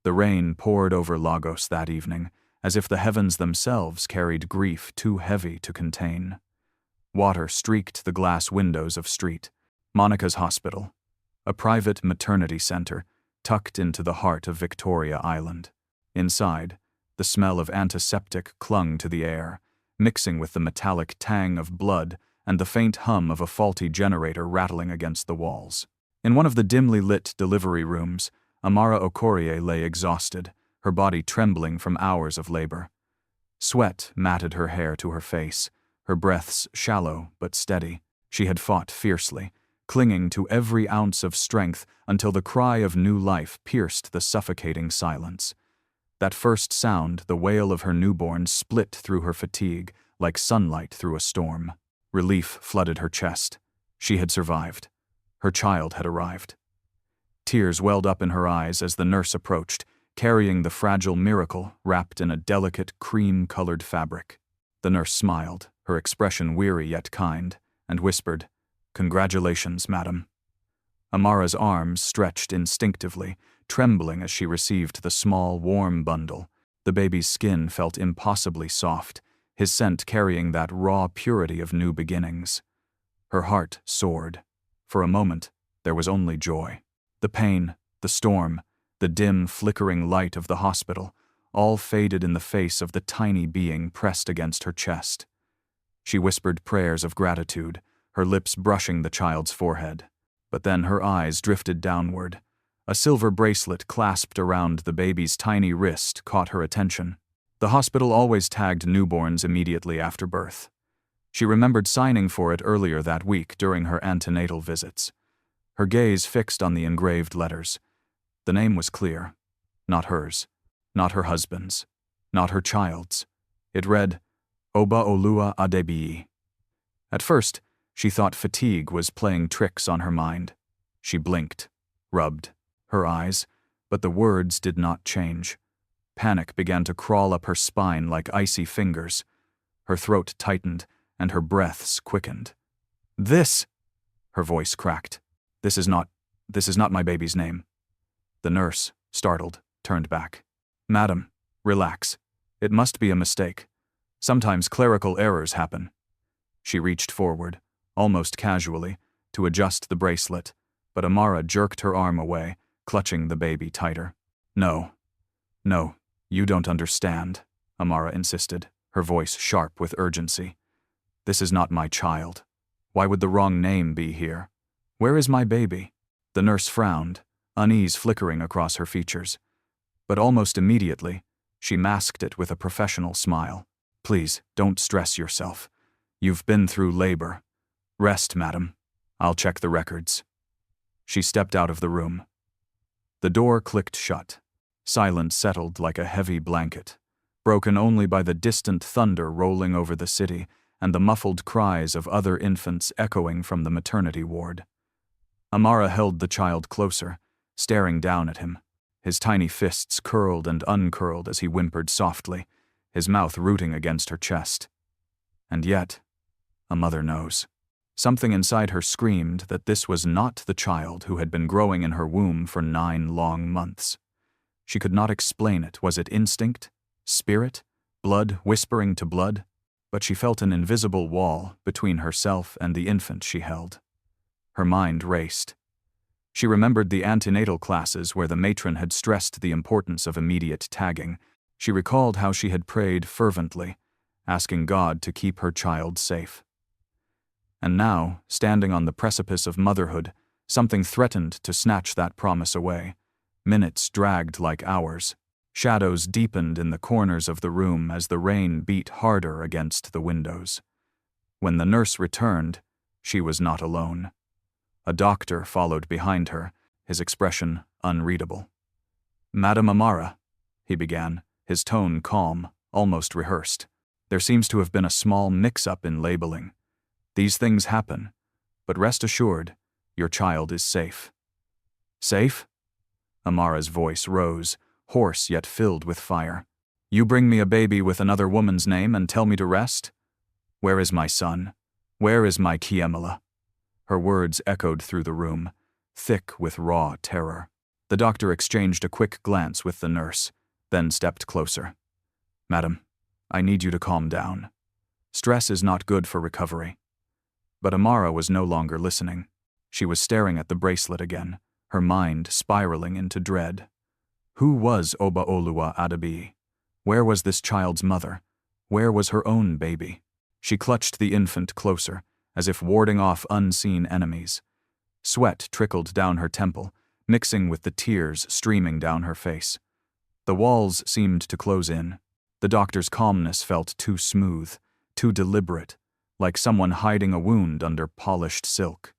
The rain poured over Lagos that evening, as if the heavens themselves carried grief too heavy to contain. Water streaked the glass windows of Street Monica's hospital, a private maternity center tucked into the heart of Victoria Island. Inside, the smell of antiseptic clung to the air, mixing with the metallic tang of blood and the faint hum of a faulty generator rattling against the walls. In one of the dimly lit delivery rooms, Amara Okorie lay exhausted, her body trembling from hours of labor. Sweat matted her hair to her face, her breaths shallow but steady. She had fought fiercely, clinging to every ounce of strength until the cry of new life pierced the suffocating silence. That first sound, the wail of her newborn, split through her fatigue like sunlight through a storm. Relief flooded her chest. She had survived. Her child had arrived. Tears welled up in her eyes as the nurse approached, carrying the fragile miracle wrapped in a delicate cream-colored fabric. The nurse smiled, her expression weary yet kind, and whispered, "Congratulations, madam." Amara's arms stretched instinctively, trembling as she received the small, warm bundle. The baby's skin felt impossibly soft, his scent carrying that raw purity of new beginnings. Her heart soared. For a moment, there was only joy. The pain, the storm, the dim, flickering light of the hospital, all faded in the face of the tiny being pressed against her chest. She whispered prayers of gratitude, her lips brushing the child's forehead. But then her eyes drifted downward. A silver bracelet clasped around the baby's tiny wrist caught her attention. The hospital always tagged newborns immediately after birth. She remembered signing for it earlier that week during her antenatal visits. Her gaze fixed on the engraved letters. The name was clear. Not hers. Not her husband's. Not her child's. It read, Obaoluwa Adebiyi. At first, she thought fatigue was playing tricks on her mind. She blinked, rubbed her eyes, but the words did not change. Panic began to crawl up her spine like icy fingers. Her throat tightened, and her breaths quickened. "This!" Her voice cracked. This is not my baby's name." The nurse, startled, turned back. "Madam, relax. It must be a mistake. Sometimes clerical errors happen." She reached forward, almost casually, to adjust the bracelet, but Amara jerked her arm away, clutching the baby tighter. No, you don't understand," Amara insisted, her voice sharp with urgency. "This is not my child. Why would the wrong name be here? Where is my baby?" The nurse frowned, unease flickering across her features. But almost immediately, she masked it with a professional smile. "Please, don't stress yourself. You've been through labor. Rest, madam. I'll check the records." She stepped out of the room. The door clicked shut. Silence settled like a heavy blanket, broken only by the distant thunder rolling over the city and the muffled cries of other infants echoing from the maternity ward. Amara held the child closer, staring down at him. His tiny fists curled and uncurled as he whimpered softly, his mouth rooting against her chest. And yet, a mother knows. Something inside her screamed that this was not the child who had been growing in her womb for 9 long months. She could not explain it. Was it instinct? Spirit? Blood whispering to blood? But she felt an invisible wall between herself and the infant she held. Her mind raced. She remembered the antenatal classes where the matron had stressed the importance of immediate tagging. She recalled how she had prayed fervently, asking God to keep her child safe. And now, standing on the precipice of motherhood, something threatened to snatch that promise away. Minutes dragged like hours. Shadows deepened in the corners of the room as the rain beat harder against the windows. When the nurse returned, she was not alone. A doctor followed behind her, his expression unreadable. "Madam Amara," he began, his tone calm, almost rehearsed. "There seems to have been a small mix-up in labeling. These things happen, but rest assured, your child is safe." "Safe?" Amara's voice rose, hoarse yet filled with fire. "You bring me a baby with another woman's name and tell me to rest? Where is my son? Where is my Kiemela?" Her words echoed through the room, thick with raw terror. The doctor exchanged a quick glance with the nurse, then stepped closer. "Madam, I need you to calm down. Stress is not good for recovery." But Amara was no longer listening. She was staring at the bracelet again, her mind spiraling into dread. Who was Obaoluwa Adebiyi? Where was this child's mother? Where was her own baby? She clutched the infant closer, as if warding off unseen enemies. Sweat trickled down her temple, mixing with the tears streaming down her face. The walls seemed to close in. The doctor's calmness felt too smooth, too deliberate, like someone hiding a wound under polished silk.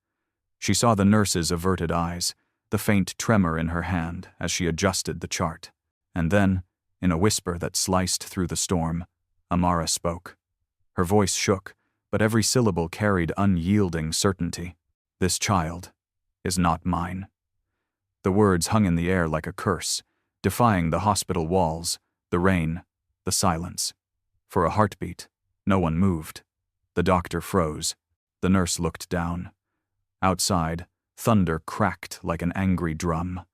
She saw the nurse's averted eyes, the faint tremor in her hand as she adjusted the chart. And then, in a whisper that sliced through the storm, Amara spoke. Her voice shook, but every syllable carried unyielding certainty. "This child is not mine." The words hung in the air like a curse, defying the hospital walls, the rain, the silence. For a heartbeat, no one moved. The doctor froze. The nurse looked down. Outside, thunder cracked like an angry drum.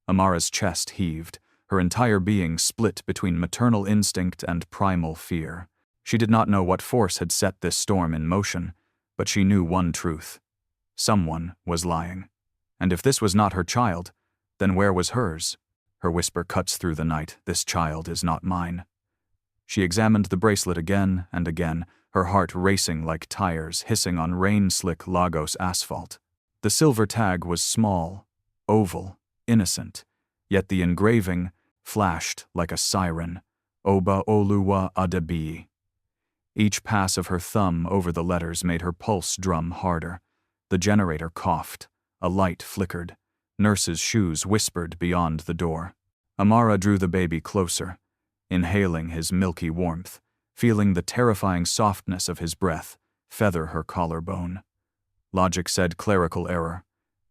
Amara's chest heaved, her entire being split between maternal instinct and primal fear. She did not know what force had set this storm in motion, but she knew one truth. Someone was lying. And if this was not her child, then where was hers? Her whisper cuts through the night. "This child is not mine." She examined the bracelet again and again, her heart racing like tires hissing on rain-slick Lagos asphalt. The silver tag was small, oval, innocent, yet the engraving flashed like a siren. Obaoluwa Adebiyi. Each pass of her thumb over the letters made her pulse drum harder. The generator coughed. A light flickered. Nurse's shoes whispered beyond the door. Amara drew the baby closer, inhaling his milky warmth, feeling the terrifying softness of his breath feather her collarbone. Logic said clerical error.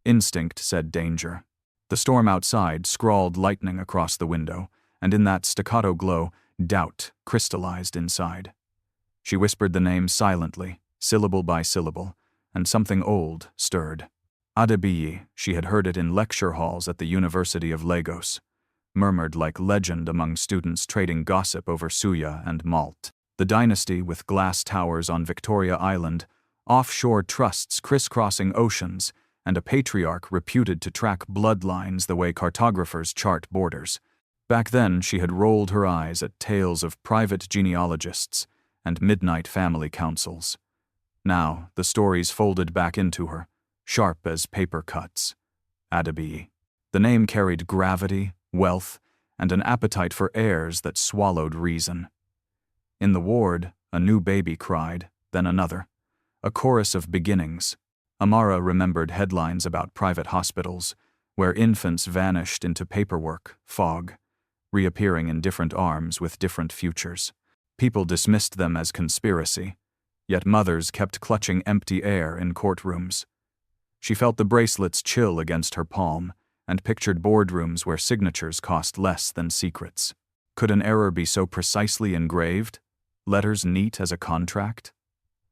Instinct said danger. The storm outside scrawled lightning across the window, and in that staccato glow, doubt crystallized inside. She whispered the name silently, syllable by syllable, and something old stirred. Adebiyi, she had heard it in lecture halls at the University of Lagos, murmured like legend among students trading gossip over suya and malt. The dynasty with glass towers on Victoria Island, offshore trusts crisscrossing oceans, and a patriarch reputed to track bloodlines the way cartographers chart borders. Back then, she had rolled her eyes at tales of private genealogists and midnight family councils. Now, the stories folded back into her, sharp as paper cuts. Adebiyi. The name carried gravity, wealth, and an appetite for heirs that swallowed reason. In the ward, a new baby cried, then another. A chorus of beginnings. Amara remembered headlines about private hospitals, where infants vanished into paperwork, fog, reappearing in different arms with different futures. People dismissed them as conspiracy, yet mothers kept clutching empty air in courtrooms. She felt the bracelets chill against her palm, and pictured boardrooms where signatures cost less than secrets. Could an error be so precisely engraved? Letters neat as a contract?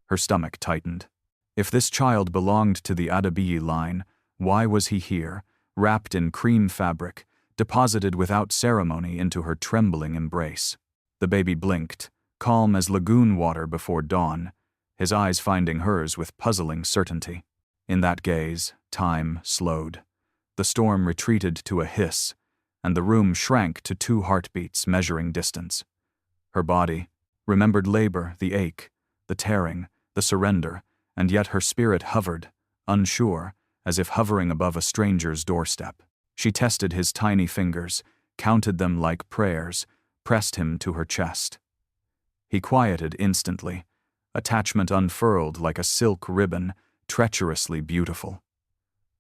Her stomach tightened. If this child belonged to the Adebiyi line, why was he here, wrapped in cream fabric, deposited without ceremony into her trembling embrace? The baby blinked, calm as lagoon water before dawn, his eyes finding hers with puzzling certainty. In that gaze, time slowed. The storm retreated to a hiss, and the room shrank to 2 heartbeats measuring distance. Her body remembered labor, the ache, the tearing, the surrender, and yet her spirit hovered, unsure, as if hovering above a stranger's doorstep. She tested his tiny fingers, counted them like prayers, pressed him to her chest. He quieted instantly, attachment unfurled like a silk ribbon, treacherously beautiful.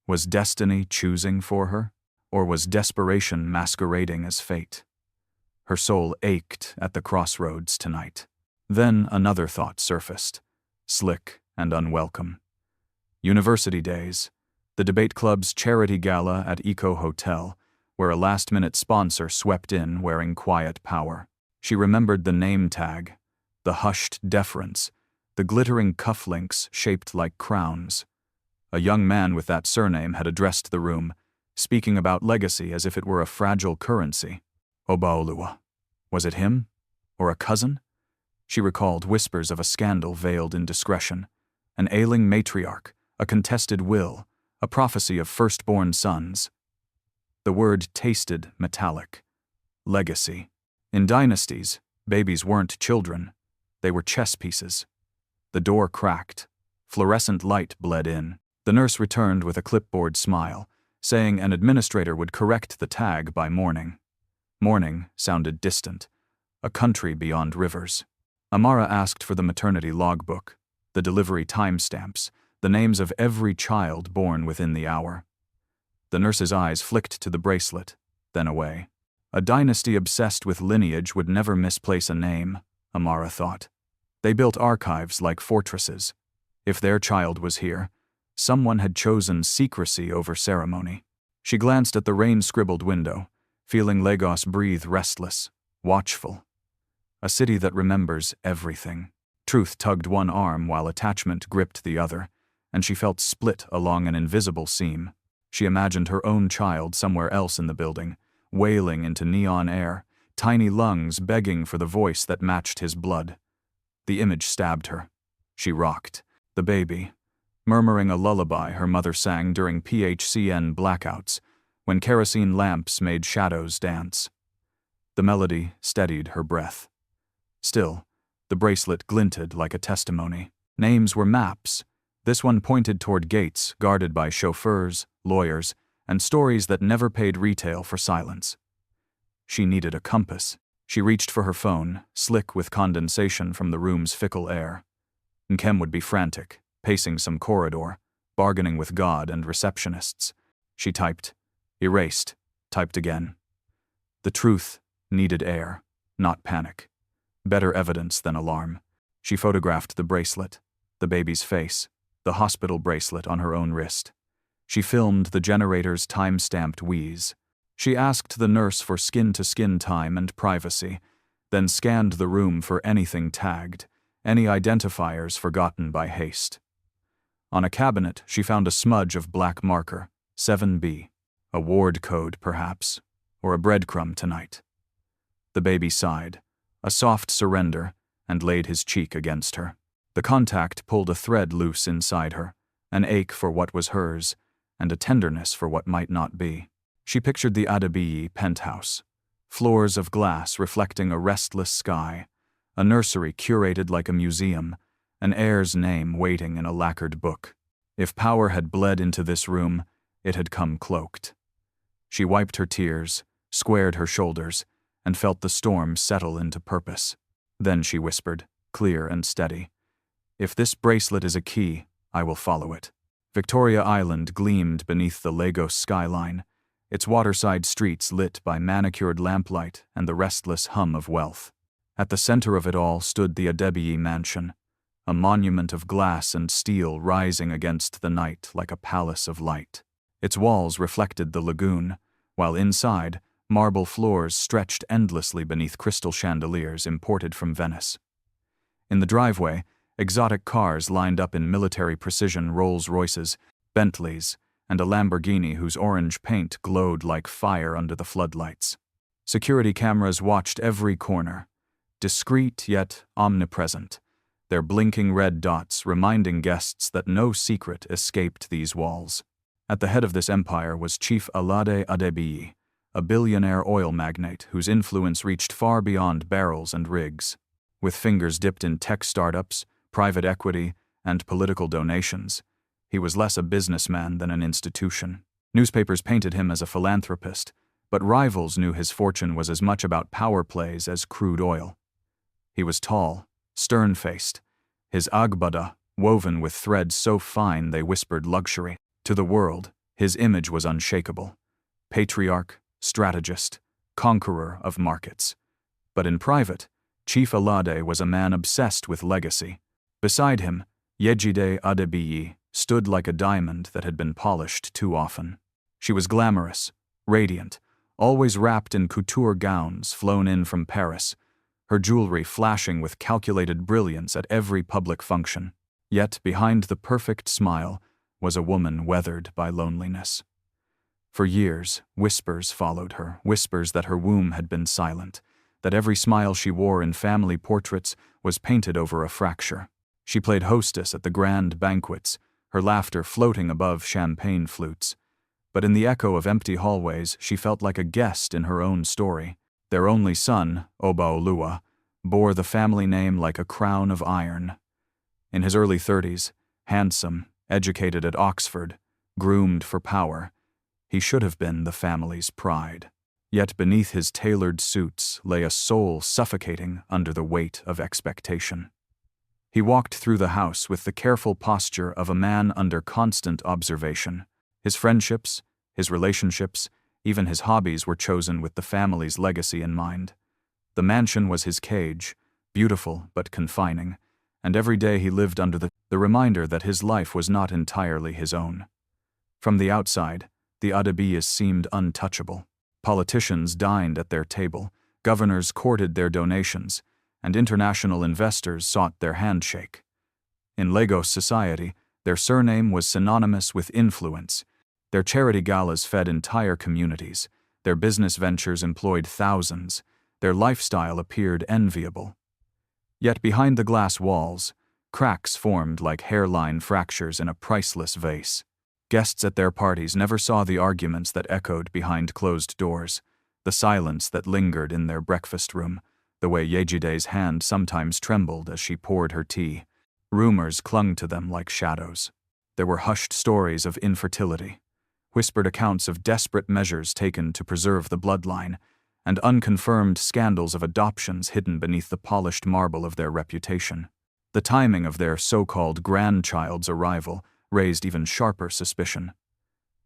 Was destiny choosing for her, or was desperation masquerading as fate? Her soul ached at the crossroads tonight. Then another thought surfaced, slick and unwelcome. University days, the debate club's charity gala at Eco Hotel, where a last-minute sponsor swept in wearing quiet power. She remembered the name tag, the hushed deference, the glittering cufflinks shaped like crowns. A young man with that surname had addressed the room, speaking about legacy as if it were a fragile currency. Obaoluwa. Was it him? Or a cousin? She recalled whispers of a scandal veiled in discretion, an ailing matriarch, a contested will, a prophecy of firstborn sons. The word tasted metallic. Legacy. In dynasties, babies weren't children. They were chess pieces. The door cracked. Fluorescent light bled in. The nurse returned with a clipboard smile, saying an administrator would correct the tag by morning. Morning sounded distant, a country beyond rivers. Amara asked for the maternity logbook, the delivery timestamps, the names of every child born within the hour. The nurse's eyes flicked to the bracelet, then away. A dynasty obsessed with lineage would never misplace a name, Amara thought. They built archives like fortresses. If their child was here, someone had chosen secrecy over ceremony. She glanced at the rain-scribbled window, feeling Lagos breathe restless, watchful. A city that remembers everything. Truth tugged one arm while attachment gripped the other, and she felt split along an invisible seam. She imagined her own child somewhere else in the building, wailing into neon air, tiny lungs begging for the voice that matched his blood. The image stabbed her. She rocked. The baby, murmuring a lullaby her mother sang during PHCN blackouts, when kerosene lamps made shadows dance. The melody steadied her breath. Still, the bracelet glinted like a testimony. Names were maps. This one pointed toward gates guarded by chauffeurs, lawyers, and stories that never paid retail for silence. She needed a compass. She reached for her phone, slick with condensation from the room's fickle air. Nkem would be frantic, pacing some corridor, bargaining with God and receptionists. She typed, erased, typed again. The truth needed air, not panic. Better evidence than alarm. She photographed the bracelet, the baby's face, the hospital bracelet on her own wrist. She filmed the generator's time-stamped wheeze. She asked the nurse for skin-to-skin time and privacy, then scanned the room for anything tagged, any identifiers forgotten by haste. On a cabinet, she found a smudge of black marker, 7B, a ward code perhaps, or a breadcrumb tonight. The baby sighed, a soft surrender, and laid his cheek against her. The contact pulled a thread loose inside her, an ache for what was hers, and a tenderness for what might not be. She pictured the Adebiyi penthouse, floors of glass reflecting a restless sky, a nursery curated like a museum, an heir's name waiting in a lacquered book. If power had bled into this room, it had come cloaked. She wiped her tears, squared her shoulders, and felt the storm settle into purpose. Then she whispered, clear and steady, "If this bracelet is a key, I will follow it." Victoria Island gleamed beneath the Lagos skyline, its waterside streets lit by manicured lamplight and the restless hum of wealth. At the center of it all stood the Adebiyi mansion, a monument of glass and steel rising against the night like a palace of light. Its walls reflected the lagoon, while inside, marble floors stretched endlessly beneath crystal chandeliers imported from Venice. In the driveway, exotic cars lined up in military precision Rolls-Royces, Bentleys, and a Lamborghini whose orange paint glowed like fire under the floodlights. Security cameras watched every corner, discreet yet omnipresent, their blinking red dots reminding guests that no secret escaped these walls. At the head of this empire was Chief Alade Adebiyi, a billionaire oil magnate whose influence reached far beyond barrels and rigs. With fingers dipped in tech startups, private equity, and political donations, he was less a businessman than an institution. Newspapers painted him as a philanthropist, but rivals knew his fortune was as much about power plays as crude oil. He was tall, stern-faced, his agbada woven with threads so fine they whispered luxury. To the world, his image was unshakable. Patriarch, strategist, conqueror of markets. But in private, Chief Alade was a man obsessed with legacy. Beside him, Yejide Adebiyi stood like a diamond that had been polished too often. She was glamorous, radiant, always wrapped in couture gowns flown in from Paris, her jewelry flashing with calculated brilliance at every public function. Yet behind the perfect smile was a woman weathered by loneliness. For years, whispers followed her, whispers that her womb had been silent, that every smile she wore in family portraits was painted over a fracture. She played hostess at the grand banquets, her laughter floating above champagne flutes. But in the echo of empty hallways, she felt like a guest in her own story. Their only son, Obaoluwa, bore the family name like a crown of iron. In his early 30s, handsome, educated at Oxford, groomed for power, he should have been the family's pride. Yet beneath his tailored suits lay a soul suffocating under the weight of expectation. He walked through the house with the careful posture of a man under constant observation. His friendships, his relationships, even his hobbies were chosen with the family's legacy in mind. The mansion was his cage, beautiful but confining, and every day he lived under the reminder that his life was not entirely his own. From the outside, the Adebiyis seemed untouchable. Politicians dined at their table, governors courted their donations, and international investors sought their handshake. In Lagos society, their surname was synonymous with influence. Their charity galas fed entire communities, their business ventures employed thousands, their lifestyle appeared enviable. Yet behind the glass walls, cracks formed like hairline fractures in a priceless vase. Guests at their parties never saw the arguments that echoed behind closed doors, the silence that lingered in their breakfast room, the way Yejide's hand sometimes trembled as she poured her tea. Rumors clung to them like shadows. There were hushed stories of infertility, whispered accounts of desperate measures taken to preserve the bloodline, and unconfirmed scandals of adoptions hidden beneath the polished marble of their reputation. The timing of their so-called grandchild's arrival raised even sharper suspicion.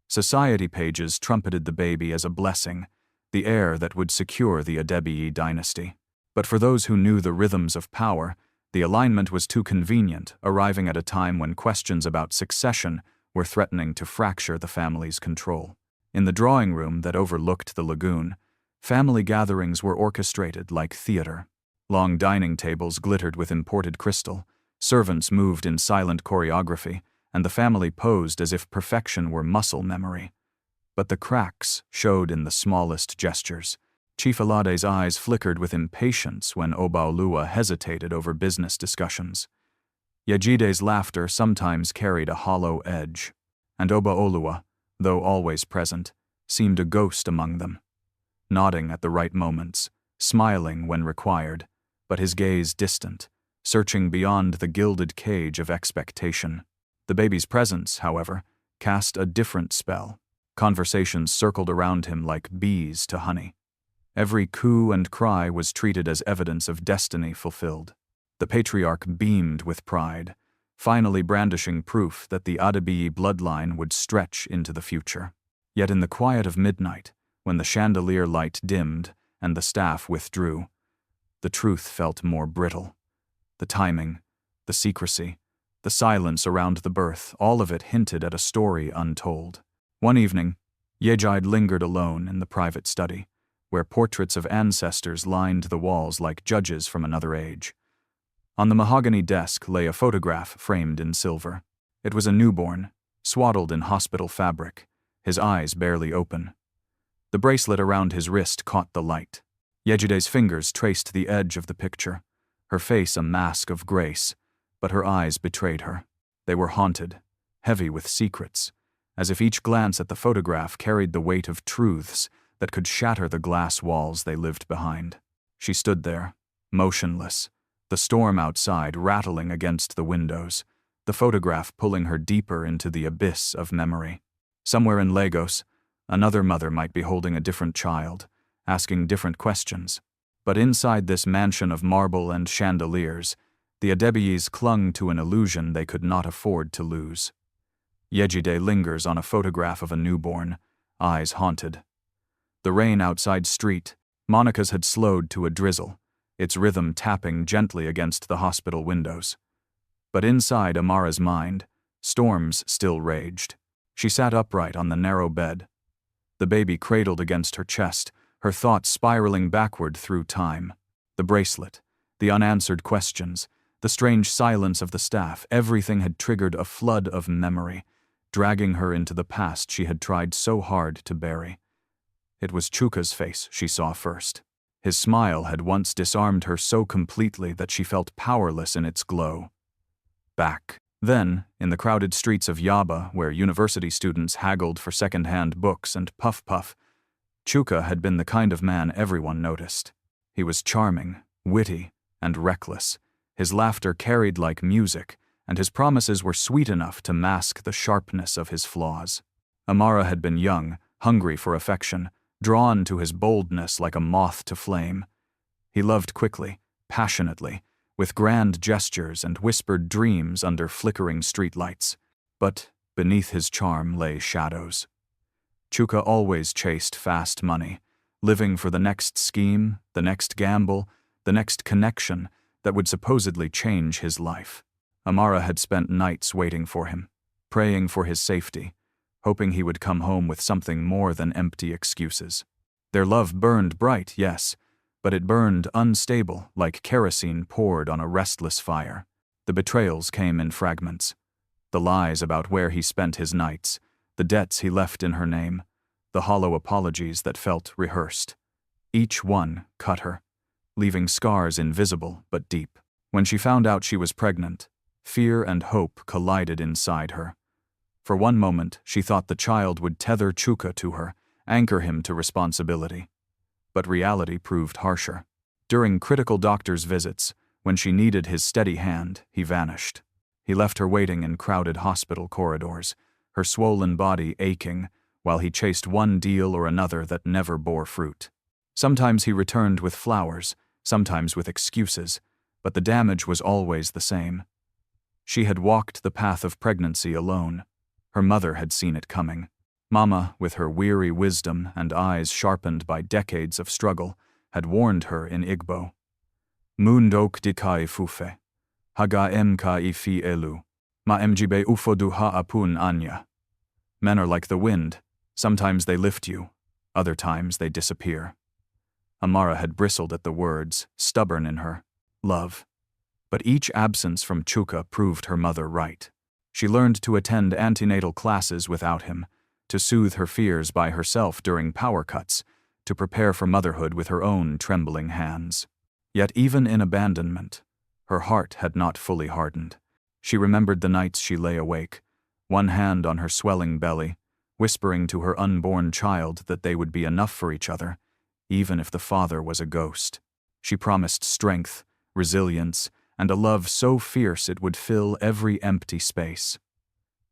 Society pages trumpeted the baby as a blessing, the heir that would secure the Adebiyi dynasty. But for those who knew the rhythms of power, the alignment was too convenient, arriving at a time when questions about succession were threatening to fracture the family's control. In the drawing room that overlooked the lagoon, family gatherings were orchestrated like theater. Long dining tables glittered with imported crystal, servants moved in silent choreography, and the family posed as if perfection were muscle memory. But the cracks showed in the smallest gestures. Chief Alade's eyes flickered with impatience when Obaoluwa hesitated over business discussions. Yejide's laughter sometimes carried a hollow edge, and Obaoluwa, though always present, seemed a ghost among them, nodding at the right moments, smiling when required, but his gaze distant, searching beyond the gilded cage of expectation. The baby's presence, however, cast a different spell. Conversations circled around him like bees to honey. Every coo and cry was treated as evidence of destiny fulfilled. The patriarch beamed with pride, finally brandishing proof that the Adebiyi bloodline would stretch into the future. Yet in the quiet of midnight, when the chandelier light dimmed and the staff withdrew, the truth felt more brittle. The timing, the secrecy, the silence around the birth, all of it hinted at a story untold. One evening, Yejide lingered alone in the private study, where portraits of ancestors lined the walls like judges from another age. On the mahogany desk lay a photograph framed in silver. It was a newborn, swaddled in hospital fabric, his eyes barely open. The bracelet around his wrist caught the light. Yejide's fingers traced the edge of the picture, her face a mask of grace, but her eyes betrayed her. They were haunted, heavy with secrets, as if each glance at the photograph carried the weight of truths that could shatter the glass walls they lived behind. She stood there, motionless, the storm outside rattling against the windows, the photograph pulling her deeper into the abyss of memory. Somewhere in Lagos, another mother might be holding a different child, asking different questions. But inside this mansion of marble and chandeliers, the Adebiyis clung to an illusion they could not afford to lose. Yejide lingers on a photograph of a newborn, eyes haunted. The rain outside street, Monica's had slowed to a drizzle, its rhythm tapping gently against the hospital windows. But inside Amara's mind, storms still raged. She sat upright on the narrow bed, the baby cradled against her chest, her thoughts spiraling backward through time. The bracelet, the unanswered questions, the strange silence of the staff, everything had triggered a flood of memory, dragging her into the past she had tried so hard to bury. It was Chuka's face she saw first. His smile had once disarmed her so completely that she felt powerless in its glow. Back then, in the crowded streets of Yaba, where university students haggled for second-hand books and puff-puff, Chuka had been the kind of man everyone noticed. He was charming, witty, and reckless. His laughter carried like music, and his promises were sweet enough to mask the sharpness of his flaws. Amara had been young, hungry for affection, drawn to his boldness like a moth to flame. He loved quickly, passionately, with grand gestures and whispered dreams under flickering streetlights. But beneath his charm lay shadows. Chuka always chased fast money, living for the next scheme, the next gamble, the next connection that would supposedly change his life. Amara had spent nights waiting for him, praying for his safety, hoping he would come home with something more than empty excuses. Their love burned bright, yes, but it burned unstable, like kerosene poured on a restless fire. The betrayals came in fragments. The lies about where he spent his nights, the debts he left in her name, the hollow apologies that felt rehearsed. Each one cut her, leaving scars invisible but deep. When she found out she was pregnant, fear and hope collided inside her. For one moment, she thought the child would tether Chuka to her, anchor him to responsibility. But reality proved harsher. During critical doctor's visits, when she needed his steady hand, he vanished. He left her waiting in crowded hospital corridors, her swollen body aching, while he chased one deal or another that never bore fruit. Sometimes he returned with flowers, sometimes with excuses, but the damage was always the same. She had walked the path of pregnancy alone. Her mother had seen it coming. Mama, with her weary wisdom and eyes sharpened by decades of struggle, had warned her in Igbo. Mundok dikai fufe. Haga ka ifi elu. Ma mjibe ufodu ha apun anya. Men are like the wind. Sometimes they lift you, other times they disappear. Amara had bristled at the words, stubborn in her. Love. But each absence from Chuka proved her mother right. She learned to attend antenatal classes without him, to soothe her fears by herself during power cuts, to prepare for motherhood with her own trembling hands. Yet even in abandonment, her heart had not fully hardened. She remembered the nights she lay awake, one hand on her swelling belly, whispering to her unborn child that they would be enough for each other, even if the father was a ghost. She promised strength, resilience, and a love so fierce it would fill every empty space.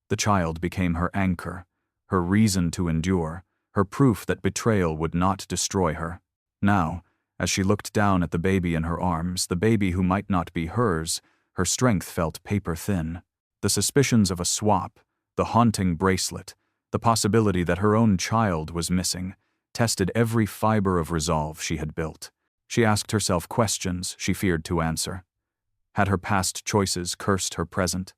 The child became her anchor, her reason to endure, her proof that betrayal would not destroy her. Now, as she looked down at the baby in her arms, the baby who might not be hers, her strength felt paper-thin. The suspicions of a swap, the haunting bracelet, the possibility that her own child was missing, tested every fiber of resolve she had built. She asked herself questions she feared to answer. Had her past choices cursed her present?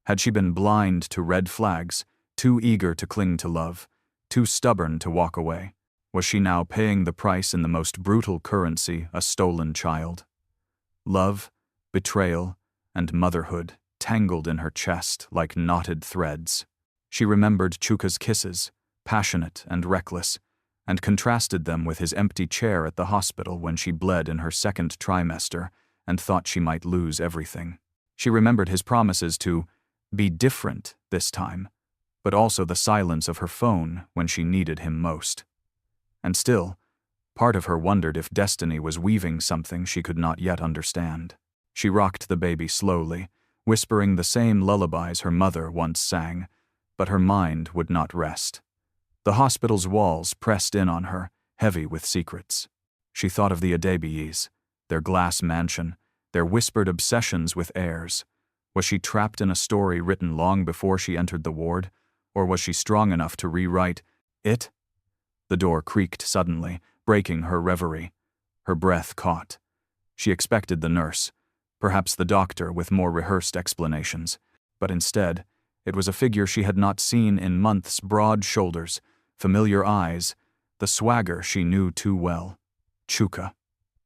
Had she been blind to red flags, too eager to cling to love, too stubborn to walk away? Was she now paying the price in the most brutal currency, a stolen child? Love, betrayal, and motherhood tangled in her chest like knotted threads. She remembered Chuka's kisses, passionate and reckless, and contrasted them with his empty chair at the hospital when she bled in her second trimester and thought she might lose everything. She remembered his promises to be different this time, but also the silence of her phone when she needed him most. And still, part of her wondered if destiny was weaving something she could not yet understand. She rocked the baby slowly, whispering the same lullabies her mother once sang, but her mind would not rest. The hospital's walls pressed in on her, heavy with secrets. She thought of the Adebiyis, their glass mansion, their whispered obsessions with heirs. Was she trapped in a story written long before she entered the ward, or was she strong enough to rewrite it? The door creaked suddenly, breaking her reverie. Her breath caught. She expected the nurse, perhaps the doctor with more rehearsed explanations, but instead, it was a figure she had not seen in months, broad shoulders, familiar eyes, the swagger she knew too well. Chuka.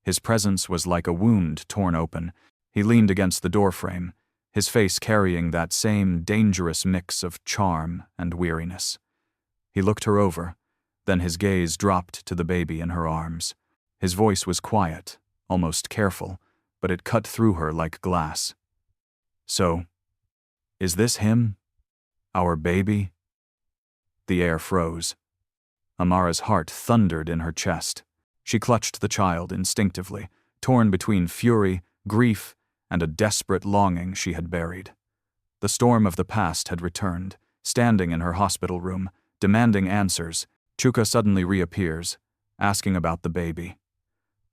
His presence was like a wound torn open. He leaned against the doorframe, his face carrying that same dangerous mix of charm and weariness. He looked her over, then his gaze dropped to the baby in her arms. His voice was quiet, almost careful, but it cut through her like glass. "So, is this him? Our baby?" The air froze. Amara's heart thundered in her chest. She clutched the child instinctively, torn between fury, grief, and a desperate longing she had buried. The storm of the past had returned, standing in her hospital room, demanding answers. Chuka suddenly reappears, asking about the baby.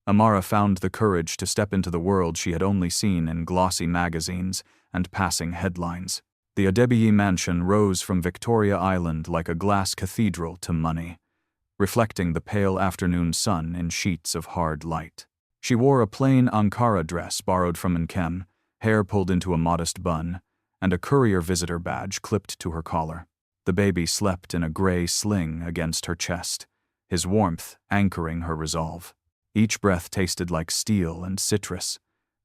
Amara found the courage to step into the world she had only seen in glossy magazines and passing headlines. The Adebiyi mansion rose from Victoria Island like a glass cathedral to money, reflecting the pale afternoon sun in sheets of hard light. She wore a plain Ankara dress borrowed from Nkem, hair pulled into a modest bun, and a courier visitor badge clipped to her collar. The baby slept in a gray sling against her chest, his warmth anchoring her resolve. Each breath tasted like steel and citrus,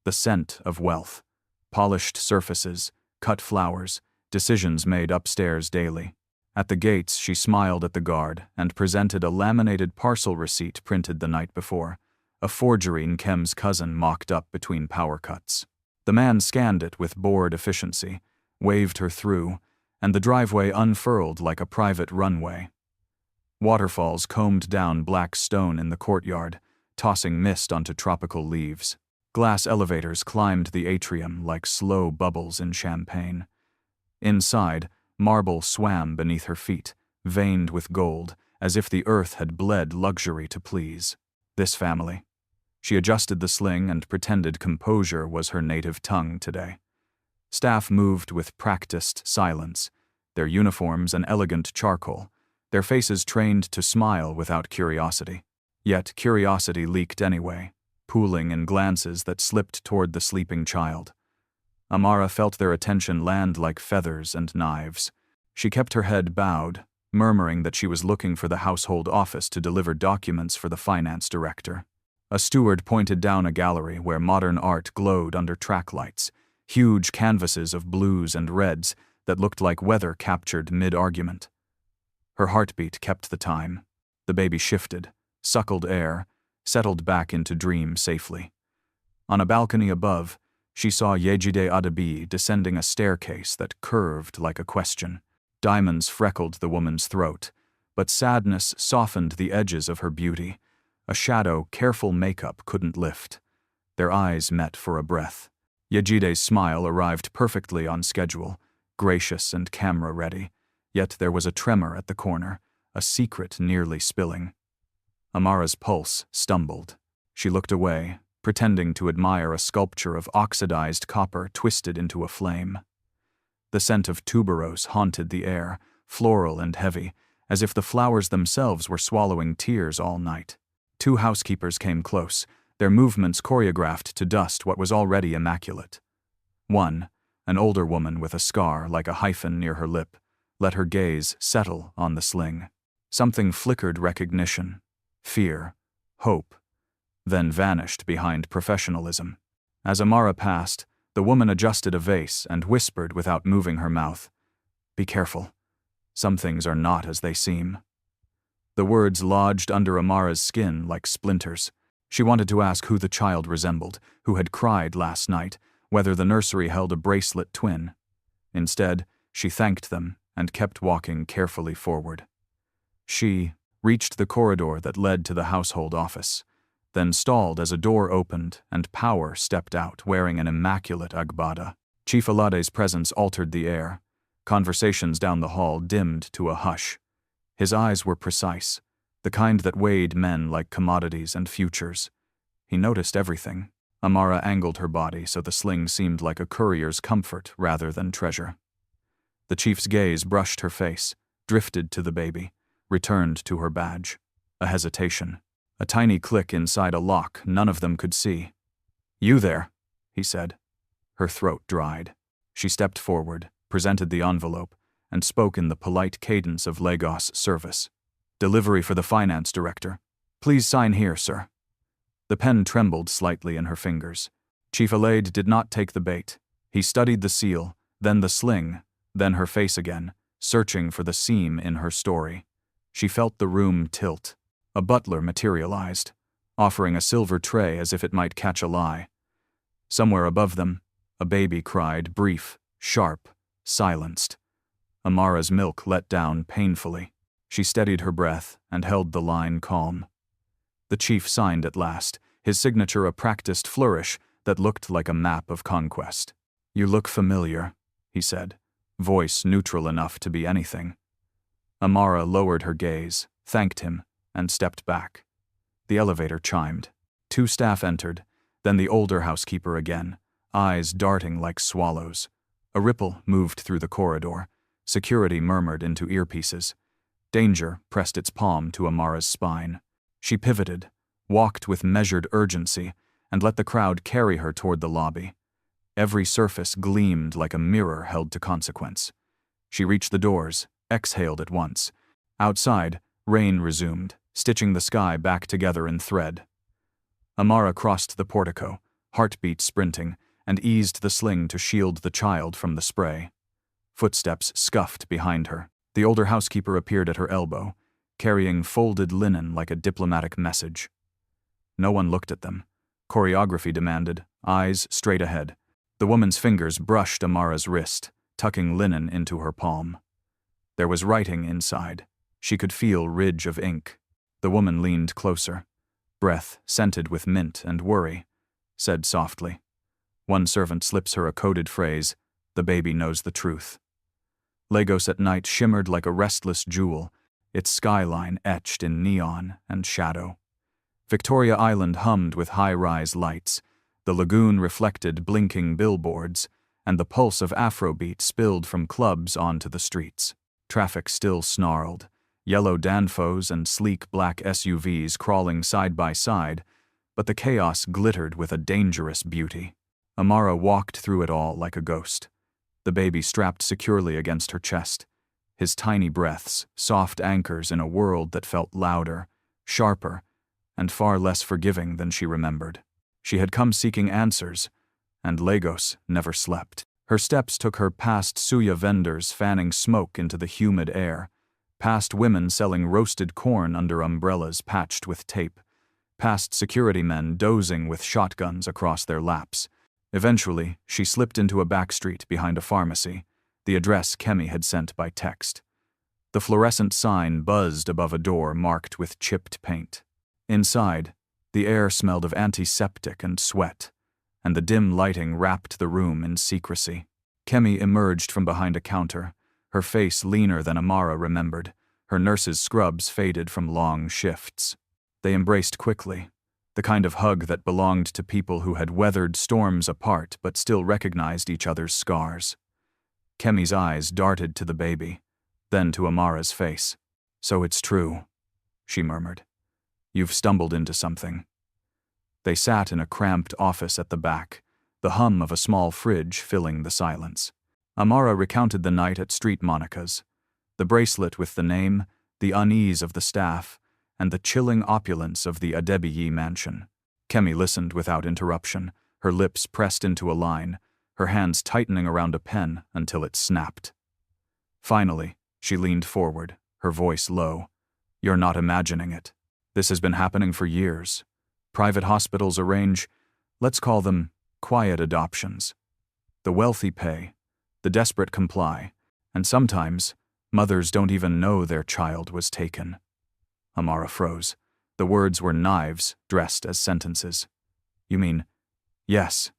the scent of wealth, polished surfaces, cut flowers, decisions made upstairs daily. At the gates, she smiled at the guard and presented a laminated parcel receipt printed the night before, a forgery Nkem's cousin mocked up between power cuts. The man scanned it with bored efficiency, waved her through, and the driveway unfurled like a private runway. Waterfalls combed down black stone in the courtyard, tossing mist onto tropical leaves. Glass elevators climbed the atrium like slow bubbles in champagne. Inside, marble swam beneath her feet, veined with gold, as if the earth had bled luxury to please. This family. She adjusted the sling and pretended composure was her native tongue today. Staff moved with practiced silence, their uniforms an elegant charcoal, their faces trained to smile without curiosity. Yet curiosity leaked anyway, pooling in glances that slipped toward the sleeping child. Amara felt their attention land like feathers and knives. She kept her head bowed, murmuring that she was looking for the household office to deliver documents for the finance director. A steward pointed down a gallery where modern art glowed under track lights, huge canvases of blues and reds that looked like weather captured mid-argument. Her heartbeat kept the time. The baby shifted, suckled air, settled back into dream safely. On a balcony above, she saw Yejide Adebiyi descending a staircase that curved like a question. Diamonds freckled the woman's throat, but sadness softened the edges of her beauty, a shadow careful makeup couldn't lift. Their eyes met for a breath. Yejide's smile arrived perfectly on schedule, gracious and camera-ready, yet there was a tremor at the corner, a secret nearly spilling. Amara's pulse stumbled. She looked away, pretending to admire a sculpture of oxidized copper twisted into a flame. The scent of tuberose haunted the air, floral and heavy, as if the flowers themselves were swallowing tears all night. Two housekeepers came close, their movements choreographed to dust what was already immaculate. One, an older woman with a scar like a hyphen near her lip, let her gaze settle on the sling. Something flickered recognition, fear, hope, then vanished behind professionalism. As Amara passed, the woman adjusted a vase and whispered without moving her mouth, "Be careful. Some things are not as they seem." The words lodged under Amara's skin like splinters. She wanted to ask who the child resembled, who had cried last night, whether the nursery held a bracelet twin. Instead, she thanked them and kept walking carefully forward. She reached the corridor that led to the household office, then stalled as a door opened and Power stepped out wearing an immaculate agbada. Chief Alade's presence altered the air. Conversations down the hall dimmed to a hush. His eyes were precise, the kind that weighed men like commodities and futures. He noticed everything. Amara angled her body so the sling seemed like a courier's comfort rather than treasure. The chief's gaze brushed her face, drifted to the baby, returned to her badge. A hesitation. A tiny click inside a lock none of them could see. "You there," he said. Her throat dried. She stepped forward, presented the envelope, and spoke in the polite cadence of Lagos service. "Delivery for the finance director. Please sign here, sir." The pen trembled slightly in her fingers. Chief Alade did not take the bait. He studied the seal, then the sling, then her face again, searching for the seam in her story. She felt the room tilt. A butler materialized, offering a silver tray as if it might catch a lie. Somewhere above them, a baby cried, brief, sharp, silenced. Amara's milk let down painfully. She steadied her breath and held the line calm. The chief signed at last, his signature a practiced flourish that looked like a map of conquest. "You look familiar," he said, voice neutral enough to be anything. Amara lowered her gaze, thanked him, and stepped back. The elevator chimed. 2 staff entered, then the older housekeeper again, eyes darting like swallows. A ripple moved through the corridor. Security murmured into earpieces. Danger pressed its palm to Amara's spine. She pivoted, walked with measured urgency, and let the crowd carry her toward the lobby. Every surface gleamed like a mirror held to consequence. She reached the doors, exhaled at once. Outside, rain resumed, stitching the sky back together in thread. Amara crossed the portico, heartbeat sprinting, and eased the sling to shield the child from the spray. Footsteps scuffed behind her. The older housekeeper appeared at her elbow, carrying folded linen like a diplomatic message. No one looked at them. Choreography demanded, eyes straight ahead. The woman's fingers brushed Amara's wrist, tucking linen into her palm. There was writing inside. She could feel ridge of ink. The woman leaned closer. Breath, scented with mint and worry, said softly. One servant slips her a coded phrase, "The baby knows the truth." Lagos at night shimmered like a restless jewel, its skyline etched in neon and shadow. Victoria Island hummed with high-rise lights. The lagoon reflected blinking billboards, and the pulse of Afrobeat spilled from clubs onto the streets. Traffic still snarled, yellow Danfos and sleek black SUVs crawling side by side, but the chaos glittered with a dangerous beauty. Amara walked through it all like a ghost, the baby strapped securely against her chest, his tiny breaths soft anchors in a world that felt louder, sharper, and far less forgiving than she remembered. She had come seeking answers, and Lagos never slept. Her steps took her past suya vendors fanning smoke into the humid air, past women selling roasted corn under umbrellas patched with tape, past security men dozing with shotguns across their laps. Eventually, she slipped into a back street behind a pharmacy, the address Kemi had sent by text. The fluorescent sign buzzed above a door marked with chipped paint. Inside, the air smelled of antiseptic and sweat, and the dim lighting wrapped the room in secrecy. Kemi emerged from behind a counter, her face leaner than Amara remembered, her nurse's scrubs faded from long shifts. They embraced quickly, the kind of hug that belonged to people who had weathered storms apart but still recognized each other's scars. Kemi's eyes darted to the baby, then to Amara's face. "So it's true," she murmured. "You've stumbled into something." They sat in a cramped office at the back, the hum of a small fridge filling the silence. Amara recounted the night at Street Monica's, the bracelet with the name, the unease of the staff, and the chilling opulence of the Adebiyi mansion. Kemi listened without interruption, her lips pressed into a line, her hands tightening around a pen until it snapped. Finally, she leaned forward, her voice low. "You're not imagining it. This has been happening for years. Private hospitals arrange, let's call them, quiet adoptions. The wealthy pay, the desperate comply, and sometimes, mothers don't even know their child was taken." Amara froze. The words were knives dressed as sentences. "You mean—" "Yes,"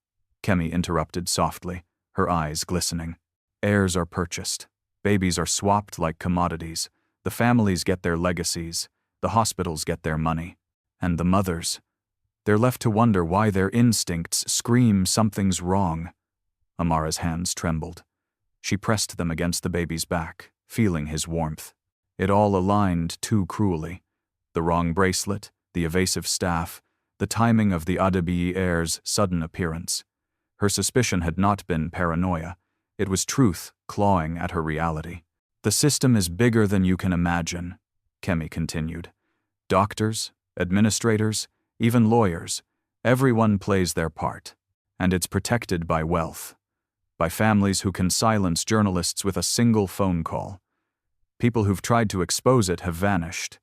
Kemi interrupted softly, her eyes glistening. "Heirs are purchased. Babies are swapped like commodities. The families get their legacies. The hospitals get their money. And the mothers, they're left to wonder why their instincts scream something's wrong." Amara's hands trembled. She pressed them against the baby's back, feeling his warmth. It all aligned too cruelly. The wrong bracelet, the evasive staff, the timing of the Adebiyi heirs' sudden appearance. Her suspicion had not been paranoia. It was truth clawing at her reality. "The system is bigger than you can imagine," Kemi continued. "Doctors, administrators, even lawyers, everyone plays their part, and it's protected by wealth. by families who can silence journalists with a single phone call. People who've tried to expose it have vanished.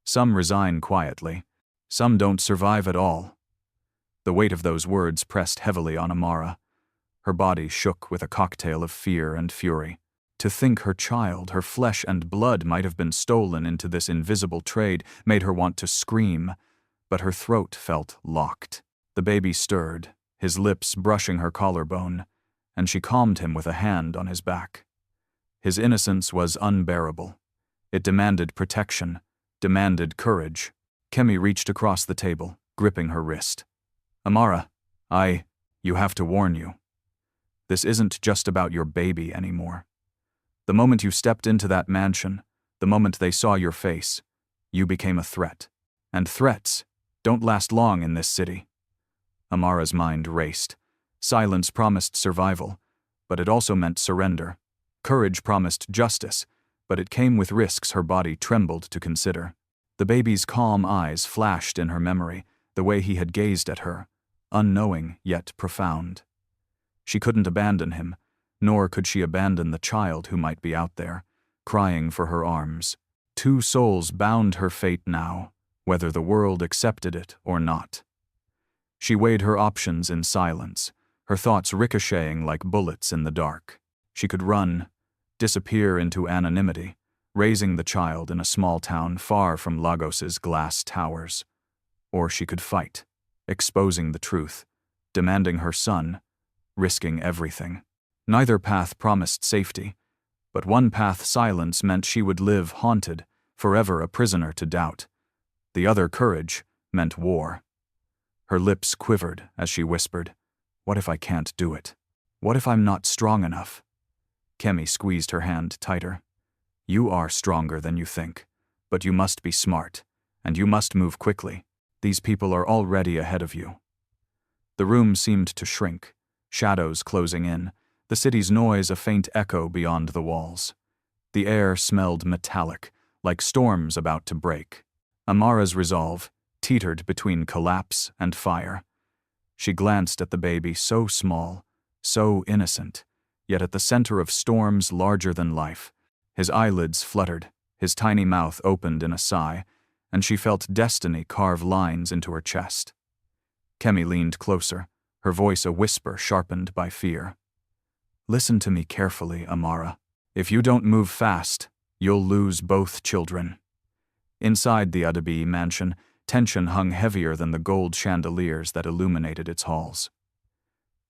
Some resign quietly. Some don't survive at all. The weight of those words pressed heavily on Amara. Her body shook with a cocktail of fear and fury. To think her child, her flesh and blood, might have been stolen into this invisible trade made her want to scream, but her throat felt locked. The baby stirred, his lips brushing her collarbone, and she calmed him with a hand on his back. His innocence was unbearable. It demanded protection, demanded courage. Kemi reached across the table, gripping her wrist. Amara, you have to warn you. This isn't just about your baby anymore. The moment you stepped into that mansion, the moment they saw your face, you became a threat. And threats don't last long in this city. Amara's mind raced. Silence promised survival, but it also meant surrender. Courage promised justice, but it came with risks her body trembled to consider. The baby's calm eyes flashed in her memory, the way he had gazed at her, unknowing yet profound. She couldn't abandon him, nor could she abandon the child who might be out there, crying for her arms. Two souls bound her fate now, whether the world accepted it or not. She weighed her options in silence, her thoughts ricocheting like bullets in the dark. She could run, disappear into anonymity, raising the child in a small town far from Lagos's glass towers. Or she could fight, exposing the truth, demanding her son, risking everything. Neither path promised safety, but one path, silence, meant she would live haunted, forever a prisoner to doubt. The other, courage, meant war. Her lips quivered as she whispered, "What if I can't do it? What if I'm not strong enough?" Kemi squeezed her hand tighter. "You are stronger than you think, but you must be smart, and you must move quickly. These people are already ahead of you." The room seemed to shrink, shadows closing in, the city's noise a faint echo beyond the walls. The air smelled metallic, like storms about to break. Amara's resolve teetered between collapse and fire. She glanced at the baby, so small, so innocent, yet at the center of storms larger than life. His eyelids fluttered, his tiny mouth opened in a sigh, and she felt destiny carve lines into her chest. Kemi leaned closer, her voice a whisper sharpened by fear. "Listen to me carefully, Amara. If you don't move fast, you'll lose both children." Inside the Adebiyi mansion, tension hung heavier than the gold chandeliers that illuminated its halls.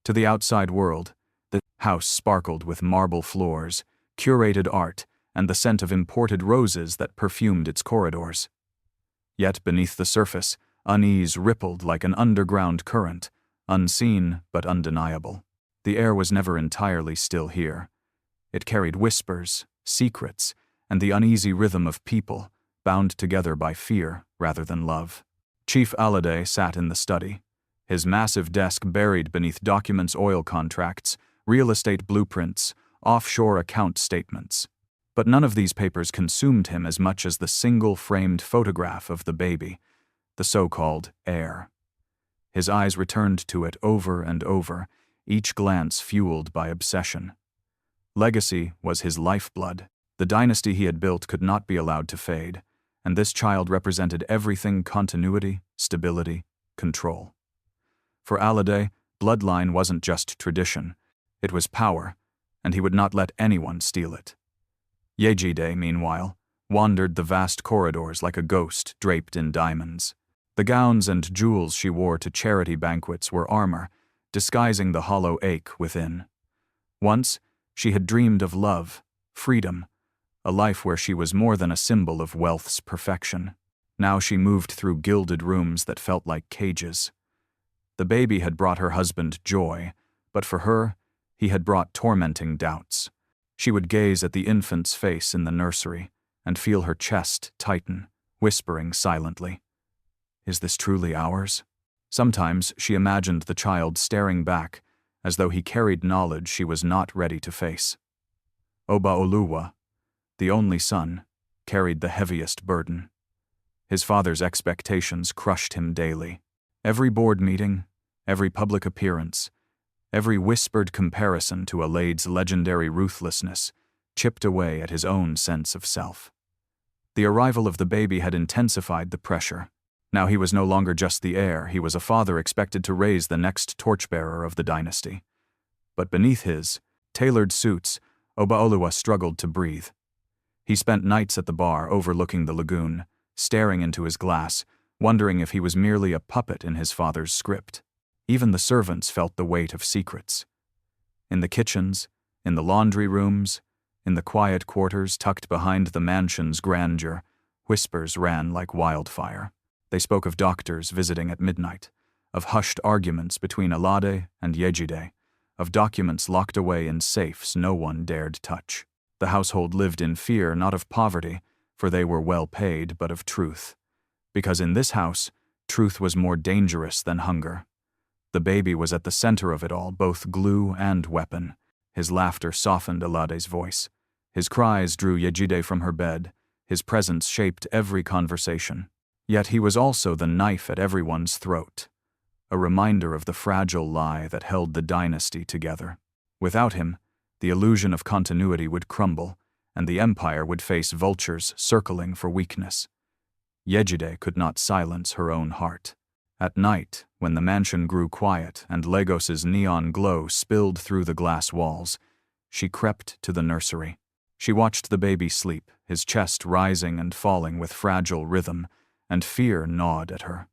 To the outside world, the house sparkled with marble floors, curated art, and the scent of imported roses that perfumed its corridors. Yet beneath the surface, unease rippled like an underground current, unseen but undeniable. The air was never entirely still here. It carried whispers, secrets, and the uneasy rhythm of people, bound together by fear rather than love. Chief Alade sat in the study, his massive desk buried beneath documents, oil contracts, real estate blueprints, offshore account statements. But none of these papers consumed him as much as the single framed photograph of the baby, the so-called heir. His eyes returned to it over and over, each glance fueled by obsession. Legacy was his lifeblood. The dynasty he had built could not be allowed to fade, and this child represented everything: continuity, stability, control. For Alade, bloodline wasn't just tradition, it was power, and he would not let anyone steal it. Yejide, meanwhile, wandered the vast corridors like a ghost draped in diamonds. The gowns and jewels she wore to charity banquets were armor, disguising the hollow ache within. Once, she had dreamed of love, freedom, a life where she was more than a symbol of wealth's perfection. Now she moved through gilded rooms that felt like cages. The baby had brought her husband joy, but for her, he had brought tormenting doubts. She would gaze at the infant's face in the nursery and feel her chest tighten, whispering silently, "Is this truly ours?" Sometimes she imagined the child staring back, as though he carried knowledge she was not ready to face. Obaoluwa, the only son, carried the heaviest burden. His father's expectations crushed him daily. Every board meeting, every public appearance, Every whispered comparison to Alade's legendary ruthlessness chipped away at his own sense of self. The arrival of the baby had intensified the pressure. Now he was no longer just the heir, he was a father expected to raise the next torchbearer of the dynasty. But beneath his tailored suits, Obaoluwa struggled to breathe. He spent nights at the bar overlooking the lagoon, staring into his glass, wondering if he was merely a puppet in his father's script. Even the servants felt the weight of secrets. In the kitchens, in the laundry rooms, in the quiet quarters tucked behind the mansion's grandeur, whispers ran like wildfire. They spoke of doctors visiting at midnight, of hushed arguments between Alade and Yejide, of documents locked away in safes no one dared touch. The household lived in fear not of poverty, for they were well paid, but of truth. Because in this house, truth was more dangerous than hunger. The baby was at the center of it all, both glue and weapon. His laughter softened Alade's voice. His cries drew Yejide from her bed. His presence shaped every conversation. Yet he was also the knife at everyone's throat, a reminder of the fragile lie that held the dynasty together. Without him, the illusion of continuity would crumble, and the empire would face vultures circling for weakness. Yejide could not silence her own heart. At night, when the mansion grew quiet and Lagos's neon glow spilled through the glass walls, she crept to the nursery. She watched the baby sleep, his chest rising and falling with fragile rhythm, and fear gnawed at her.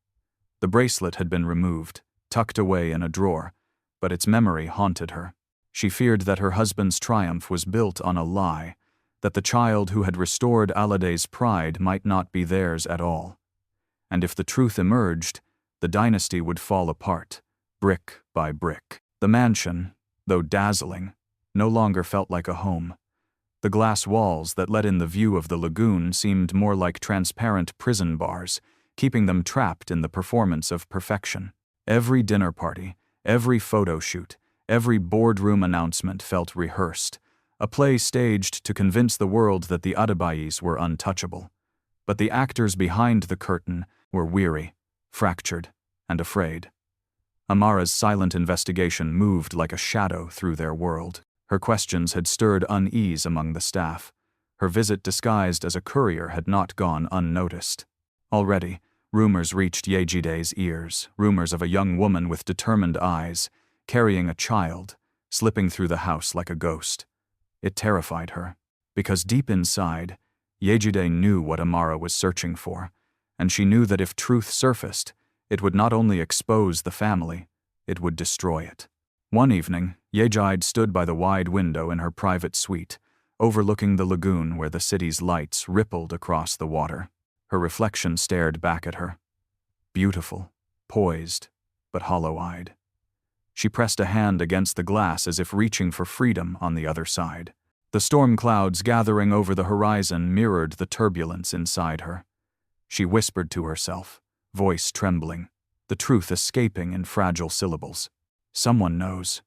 The bracelet had been removed, tucked away in a drawer, but its memory haunted her. She feared that her husband's triumph was built on a lie, that the child who had restored Alade's pride might not be theirs at all. And if the truth emerged, the dynasty would fall apart, brick by brick. The mansion, though dazzling, no longer felt like a home. The glass walls that let in the view of the lagoon seemed more like transparent prison bars, keeping them trapped in the performance of perfection. Every dinner party, every photo shoot, every boardroom announcement felt rehearsed, a play staged to convince the world that the Adebiyis were untouchable. But the actors behind the curtain were weary, fractured, and afraid. Amara's silent investigation moved like a shadow through their world. Her questions had stirred unease among the staff. Her visit disguised as a courier had not gone unnoticed. Already, rumors reached Yejide's ears, rumors of a young woman with determined eyes, carrying a child, slipping through the house like a ghost. It terrified her, because deep inside, Yejide knew what Amara was searching for, and she knew that if truth surfaced, it would not only expose the family, it would destroy it. One evening, Yejide stood by the wide window in her private suite, overlooking the lagoon where the city's lights rippled across the water. Her reflection stared back at her. Beautiful, poised, but hollow-eyed. She pressed a hand against the glass as if reaching for freedom on the other side. The storm clouds gathering over the horizon mirrored the turbulence inside her. She whispered to herself, voice trembling, the truth escaping in fragile syllables. Someone knows.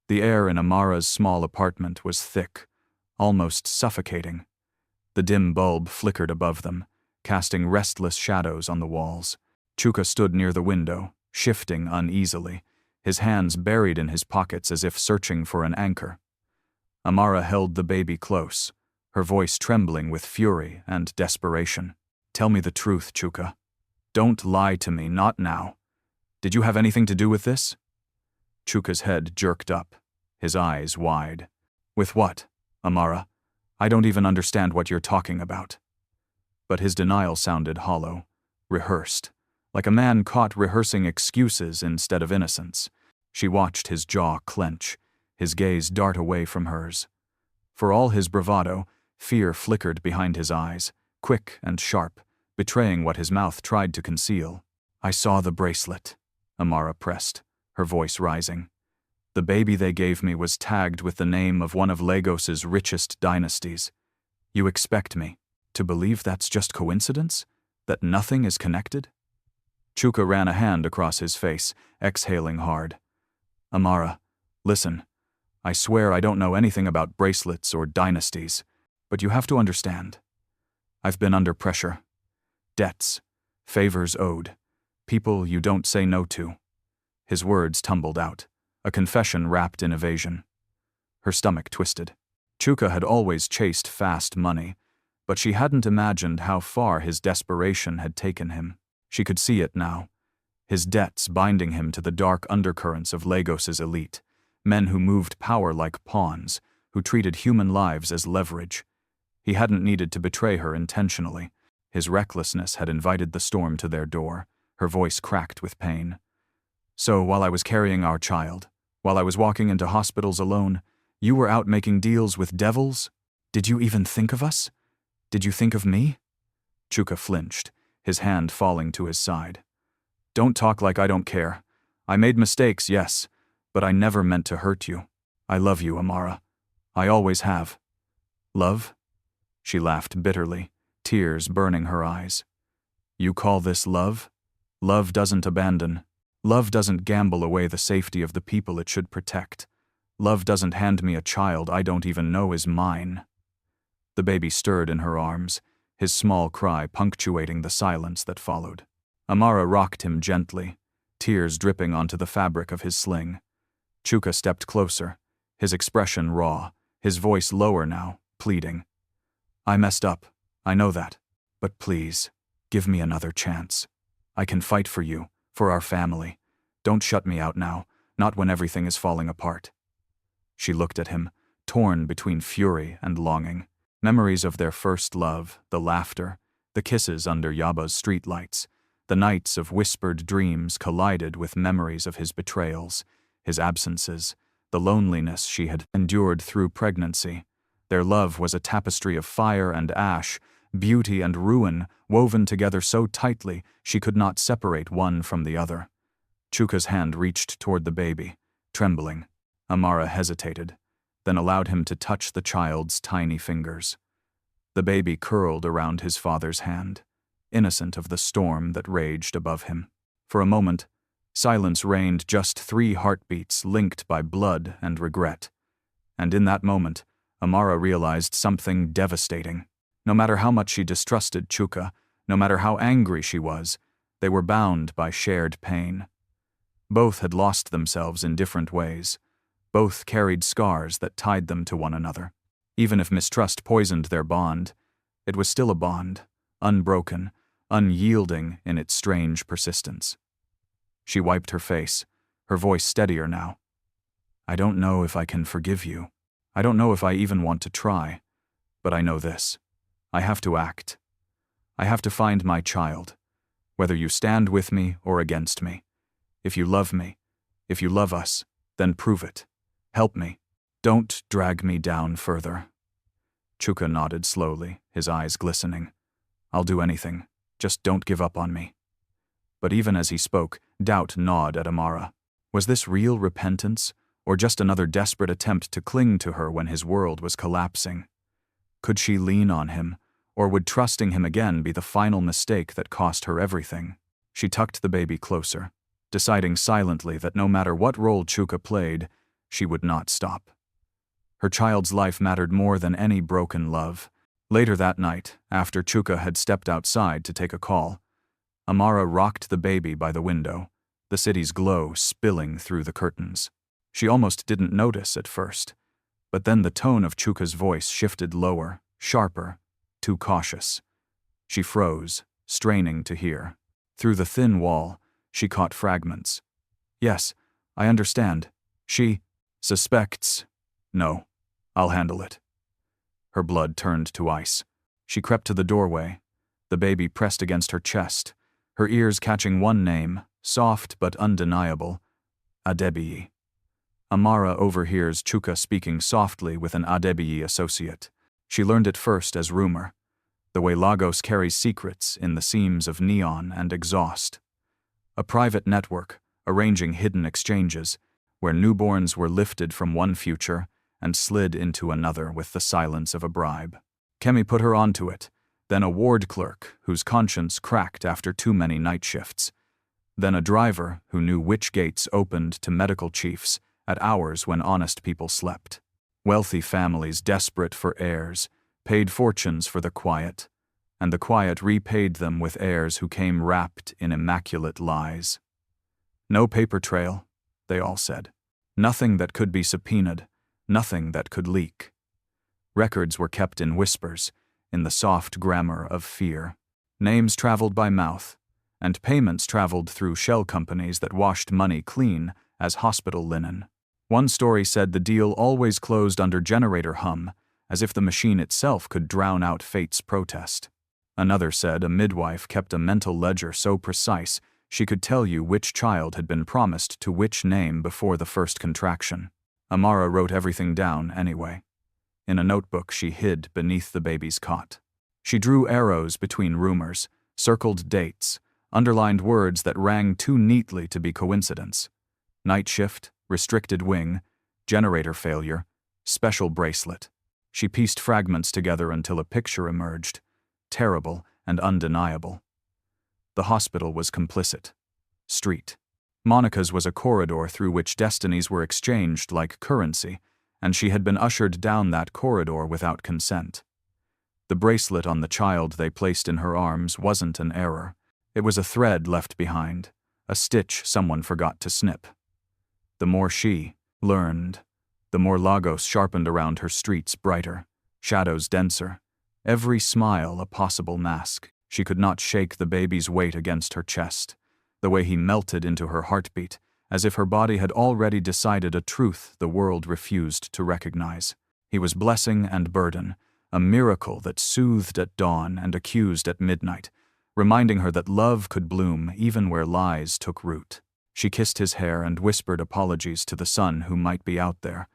The air in Amara's small apartment was thick, almost suffocating. The dim bulb flickered above them, casting restless shadows on the walls. Chuka stood near the window, shifting uneasily, his hands buried in his pockets as if searching for an anchor. Amara held the baby close, her voice trembling with fury and desperation. "Tell me the truth, Chuka. Don't lie to me, not now. Did you have anything to do with this?" Chuka's head jerked up, his eyes wide. "With what, Amara? I don't even understand what you're talking about." But his denial sounded hollow, rehearsed, like a man caught rehearsing excuses instead of innocence. She watched his jaw clench, his gaze dart away from hers. For all his bravado, fear flickered behind his eyes, quick and sharp, betraying what his mouth tried to conceal. "I saw the bracelet," Amara pressed, her voice rising. "The baby they gave me was tagged with the name of one of Lagos's richest dynasties. You expect me to believe that's just coincidence? That nothing is connected?" Chuka ran a hand across his face, exhaling hard. "Amara, listen. I swear I don't know anything about bracelets or dynasties, but you have to understand. I've been under pressure. Debts, favors owed, people you don't say no to." His words tumbled out, a confession wrapped in evasion. Her stomach twisted. Chuka had always chased fast money, but she hadn't imagined how far his desperation had taken him. She could see it now. His debts binding him to the dark undercurrents of Lagos's elite, men who moved power like pawns, who treated human lives as leverage. He hadn't needed to betray her intentionally. His recklessness had invited the storm to their door, her voice cracked with pain. So while I was carrying our child, while I was walking into hospitals alone, you were out making deals with devils? Did you even think of us? Did you think of me? Chuka flinched, his hand falling to his side. Don't talk like I don't care. I made mistakes, yes, but I never meant to hurt you. I love you, Amara. I always have. Love? She laughed bitterly, tears burning her eyes. You call this love? Love doesn't abandon. Love doesn't gamble away the safety of the people it should protect. Love doesn't hand me a child I don't even know is mine. The baby stirred in her arms, his small cry punctuating the silence that followed. Amara rocked him gently, tears dripping onto the fabric of his sling. Chuka stepped closer, his expression raw, his voice lower now, pleading. I messed up, I know that, but please, give me another chance. I can fight for you, for our family. Don't shut me out now, not when everything is falling apart. She looked at him, torn between fury and longing. Memories of their first love, the laughter, the kisses under Yaba's streetlights, the nights of whispered dreams collided with memories of his betrayals, his absences, the loneliness she had endured through pregnancy. Their love was a tapestry of fire and ash, beauty and ruin, woven together so tightly she could not separate one from the other. Chuka's hand reached toward the baby, trembling. Amara hesitated, then allowed him to touch the child's tiny fingers. The baby curled around his father's hand, innocent of the storm that raged above him. For a moment, silence reigned, just 3 heartbeats linked by blood and regret. And in that moment, Amara realized something devastating. No matter how much she distrusted Chuka, no matter how angry she was, they were bound by shared pain. Both had lost themselves in different ways. Both carried scars that tied them to one another. Even if mistrust poisoned their bond, it was still a bond, unbroken, unyielding in its strange persistence. She wiped her face, her voice steadier now. I don't know if I can forgive you. I don't know if I even want to try. But I know this. I have to act. I have to find my child, whether you stand with me or against me. If you love me, if you love us, then prove it. Help me. Don't drag me down further. Chuka nodded slowly, his eyes glistening. I'll do anything. Just don't give up on me. But even as he spoke, doubt gnawed at Amara. Was this real repentance, or just another desperate attempt to cling to her when his world was collapsing? Could she lean on him, or would trusting him again be the final mistake that cost her everything? She tucked the baby closer, deciding silently that no matter what role Chuka played, she would not stop. Her child's life mattered more than any broken love. Later that night, after Chuka had stepped outside to take a call, Amara rocked the baby by the window, the city's glow spilling through the curtains. She almost didn't notice at first, but then the tone of Chuka's voice shifted lower, sharper, too cautious. She froze, straining to hear. Through the thin wall, she caught fragments. Yes, I understand. She suspects. No, I'll handle it. Her blood turned to ice. She crept to the doorway, the baby pressed against her chest, her ears catching one name, soft but undeniable, Adebiyi. Amara overhears Chuka speaking softly with an Adebiyi associate. She learned it first as rumor, the way Lagos carries secrets in the seams of neon and exhaust. A private network, arranging hidden exchanges, where newborns were lifted from one future and slid into another with the silence of a bribe. Kemi put her onto it, then a ward clerk whose conscience cracked after too many night shifts, then a driver who knew which gates opened to medical chiefs at hours when honest people slept. Wealthy families desperate for heirs paid fortunes for the quiet, and the quiet repaid them with heirs who came wrapped in immaculate lies. No paper trail, they all said. Nothing that could be subpoenaed, nothing that could leak. Records were kept in whispers, in the soft grammar of fear. Names traveled by mouth, and payments traveled through shell companies that washed money clean as hospital linen. One story said the deal always closed under generator hum, as if the machine itself could drown out fate's protest. Another said a midwife kept a mental ledger so precise she could tell you which child had been promised to which name before the first contraction. Amara wrote everything down anyway. In a notebook she hid beneath the baby's cot. She drew arrows between rumors, circled dates, underlined words that rang too neatly to be coincidence. Night shift, restricted wing, generator failure, special bracelet. She pieced fragments together until a picture emerged, terrible and undeniable. The hospital was complicit. Street. Monica's was a corridor through which destinies were exchanged like currency, and she had been ushered down that corridor without consent. The bracelet on the child they placed in her arms wasn't an error. It was a thread left behind, a stitch someone forgot to snip. The more she learned, the more Lagos sharpened around her streets brighter, shadows denser, every smile a possible mask. She could not shake the baby's weight against her chest, the way he melted into her heartbeat, as if her body had already decided a truth the world refused to recognize. He was blessing and burden, a miracle that soothed at dawn and accused at midnight, reminding her that love could bloom even where lies took root. She kissed his hair and whispered apologies to the son who might be out there,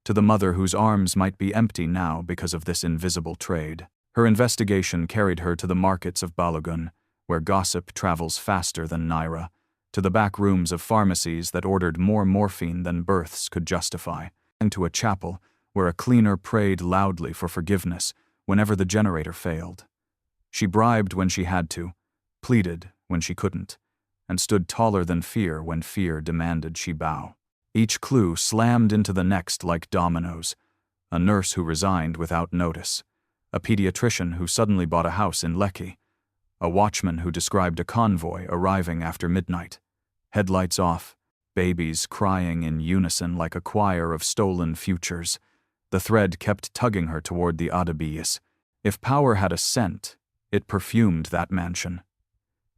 to the mother whose arms might be empty now because of this invisible trade. Her investigation carried her to the markets of Balogun, where gossip travels faster than Naira, to the back rooms of pharmacies that ordered more morphine than births could justify, and to a chapel where a cleaner prayed loudly for forgiveness whenever the generator failed. She bribed when she had to, pleaded when she couldn't, and stood taller than fear when fear demanded she bow. Each clue slammed into the next like dominoes: a nurse who resigned without notice, a pediatrician who suddenly bought a house in Lekki, a watchman who described a convoy arriving after midnight. Headlights off, babies crying in unison like a choir of stolen futures. The thread kept tugging her toward the Adebiyis. If power had a scent, it perfumed that mansion.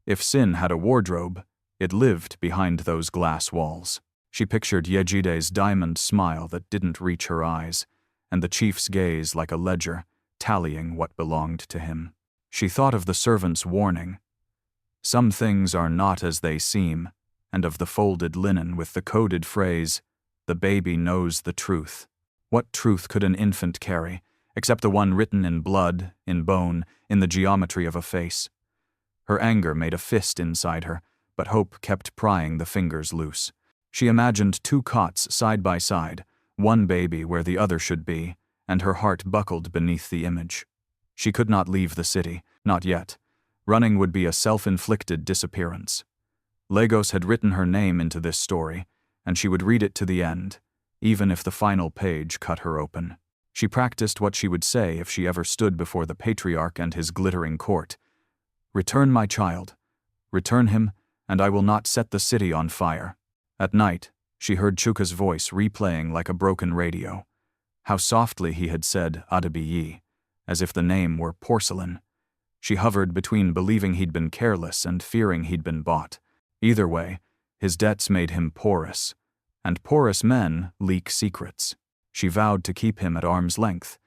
If sin had a wardrobe, it lived behind those glass walls. She pictured Yejide's diamond smile that didn't reach her eyes, and the chief's gaze like a ledger, tallying what belonged to him. She thought of the servant's warning. Some things are not as they seem, and of the folded linen with the coded phrase, "The baby knows the truth." What truth could an infant carry, except the one written in blood, in bone, in the geometry of a face? Her anger made a fist inside her, but hope kept prying the fingers loose. She imagined two cots side by side, one baby where the other should be, and her heart buckled beneath the image. She could not leave the city, not yet. Running would be a self-inflicted disappearance. Lagos had written her name into this story, and she would read it to the end, even if the final page cut her open. She practiced what she would say if she ever stood before the patriarch and his glittering court. "Return my child. Return him, and I will not set the city on fire." At night, she heard Chuka's voice replaying like a broken radio. How softly he had said Adebiyi, as if the name were porcelain. She hovered between believing he'd been careless and fearing he'd been bought. Either way, his debts made him porous, and porous men leak secrets. She vowed to keep him at arm's length,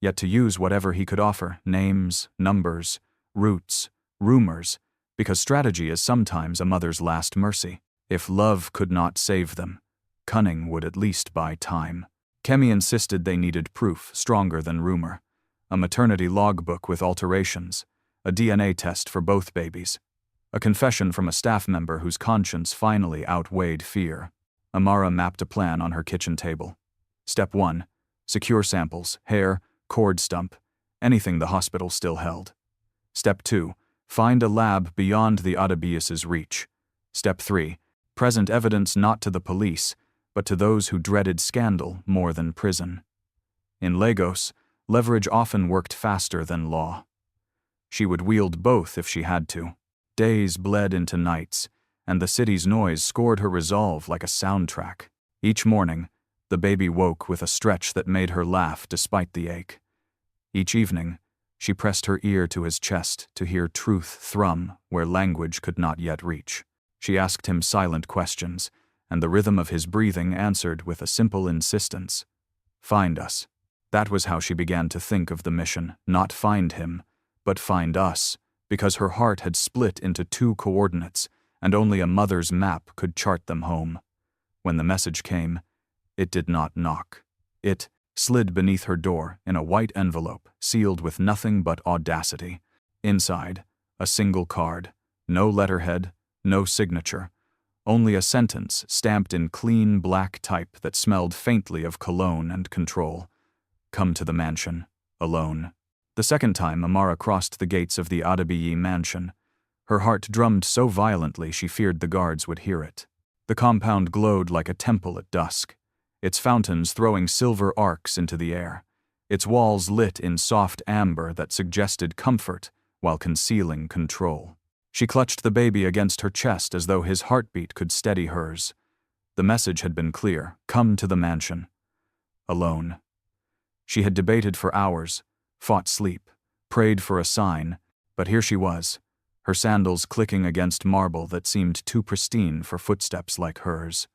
yet to use whatever he could offer: names, numbers, roots, rumors, because strategy is sometimes a mother's last mercy. If love could not save them, cunning would at least buy time. Kemi insisted they needed proof stronger than rumor: a maternity logbook with alterations, a DNA test for both babies, a confession from a staff member whose conscience finally outweighed fear. Amara mapped a plan on her kitchen table. Step 1. Secure samples: hair, cord stump, anything the hospital still held. Step 2. Find a lab beyond the Adebiyis' reach. Step 3. Present evidence not to the police, but to those who dreaded scandal more than prison. In Lagos, leverage often worked faster than law. She would wield both if she had to. Days bled into nights, and the city's noise scored her resolve like a soundtrack. Each morning, the baby woke with a stretch that made her laugh despite the ache. Each evening, she pressed her ear to his chest to hear truth thrum where language could not yet reach. She asked him silent questions, and the rhythm of his breathing answered with a simple insistence. Find us. That was how she began to think of the mission, not find him, but find us, because her heart had split into two coordinates, and only a mother's map could chart them home. When the message came, it did not knock. It slid beneath her door in a white envelope sealed with nothing but audacity. Inside, a single card, no letterhead, no signature, only a sentence stamped in clean black type that smelled faintly of cologne and control. Come to the mansion, alone. The second time Amara crossed the gates of the Adebiyi mansion, her heart drummed so violently she feared the guards would hear it. The compound glowed like a temple at dusk, its fountains throwing silver arcs into the air, its walls lit in soft amber that suggested comfort while concealing control. She clutched the baby against her chest as though his heartbeat could steady hers. The message had been clear: come to the mansion. Alone. She had debated for hours, fought sleep, prayed for a sign, but here she was, her sandals clicking against marble that seemed too pristine for footsteps like hers.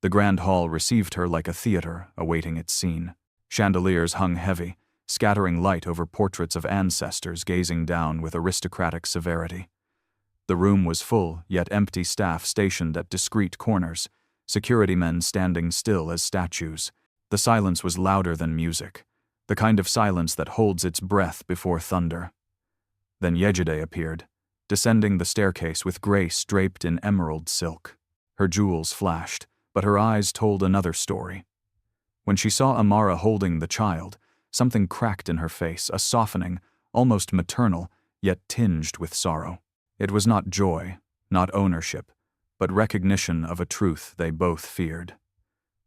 The grand hall received her like a theater awaiting its scene. Chandeliers hung heavy, scattering light over portraits of ancestors gazing down with aristocratic severity. The room was full, yet empty staff stationed at discreet corners, security men standing still as statues. The silence was louder than music, the kind of silence that holds its breath before thunder. Then Yejide appeared, descending the staircase with grace draped in emerald silk. Her jewels flashed, but her eyes told another story. When she saw Amara holding the child, something cracked in her face, a softening, almost maternal, yet tinged with sorrow. It was not joy, not ownership, but recognition of a truth they both feared.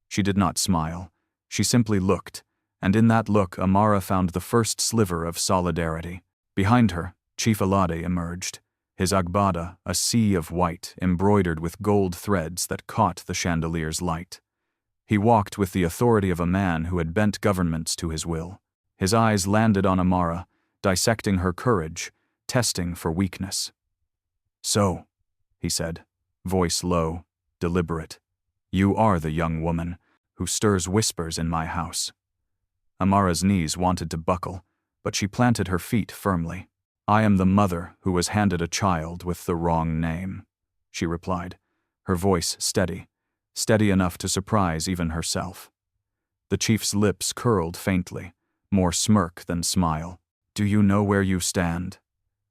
She did not smile. She simply looked, and in that look Amara found the first sliver of solidarity. Behind her, Chief Alade emerged, his agbada a sea of white embroidered with gold threads that caught the chandelier's light. He walked with the authority of a man who had bent governments to his will. His eyes landed on Amara, dissecting her courage, testing for weakness. So, he said, voice low, deliberate, you are the young woman who stirs whispers in my house. Amara's knees wanted to buckle, but she planted her feet firmly. I am the mother who was handed a child with the wrong name, she replied, her voice steady enough to surprise even herself. The chief's lips curled faintly, more smirk than smile. Do you know where you stand?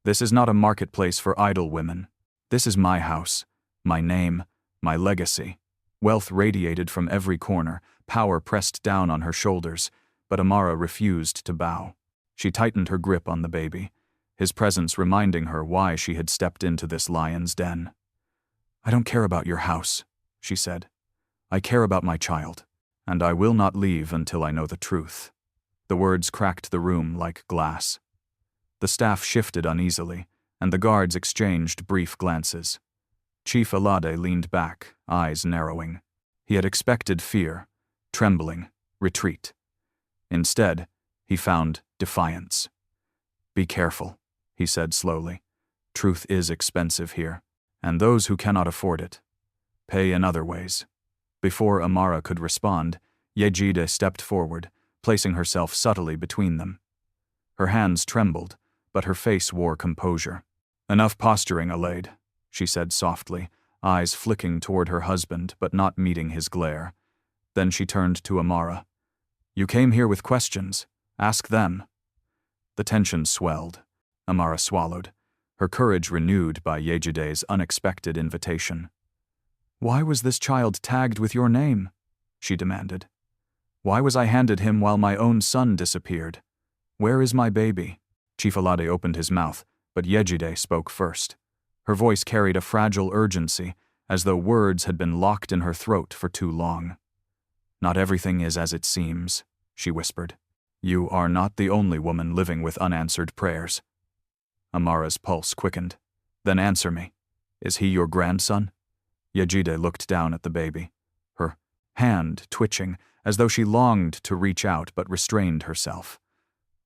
This is not a marketplace for idle women. This is my house, my name, my legacy. Wealth radiated from every corner, power pressed down on her shoulders, but Amara refused to bow. She tightened her grip on the baby, his presence reminding her why she had stepped into this lion's den. I don't care about your house, she said. I care about my child, and I will not leave until I know the truth. The words cracked the room like glass. The staff shifted uneasily, and the guards exchanged brief glances. Chief Alade leaned back, eyes narrowing. He had expected fear, trembling, retreat. Instead, he found defiance. Be careful, he said slowly. Truth is expensive here, and those who cannot afford it pay in other ways. Before Amara could respond, Yejide stepped forward, placing herself subtly between them. Her hands trembled, but her face wore composure. Enough posturing, Alade, she said softly, eyes flicking toward her husband but not meeting his glare. Then she turned to Amara. You came here with questions. Ask them. The tension swelled. Amara swallowed, her courage renewed by Yejide's unexpected invitation. Why was this child tagged with your name? She demanded. Why was I handed him while my own son disappeared? Where is my baby? Chief Alade opened his mouth, but Yejide spoke first. Her voice carried a fragile urgency, as though words had been locked in her throat for too long. Not everything is as it seems, she whispered. You are not the only woman living with unanswered prayers. Amara's pulse quickened. Then answer me. Is he your grandson? Yejide looked down at the baby, her hand twitching, as though she longed to reach out but restrained herself.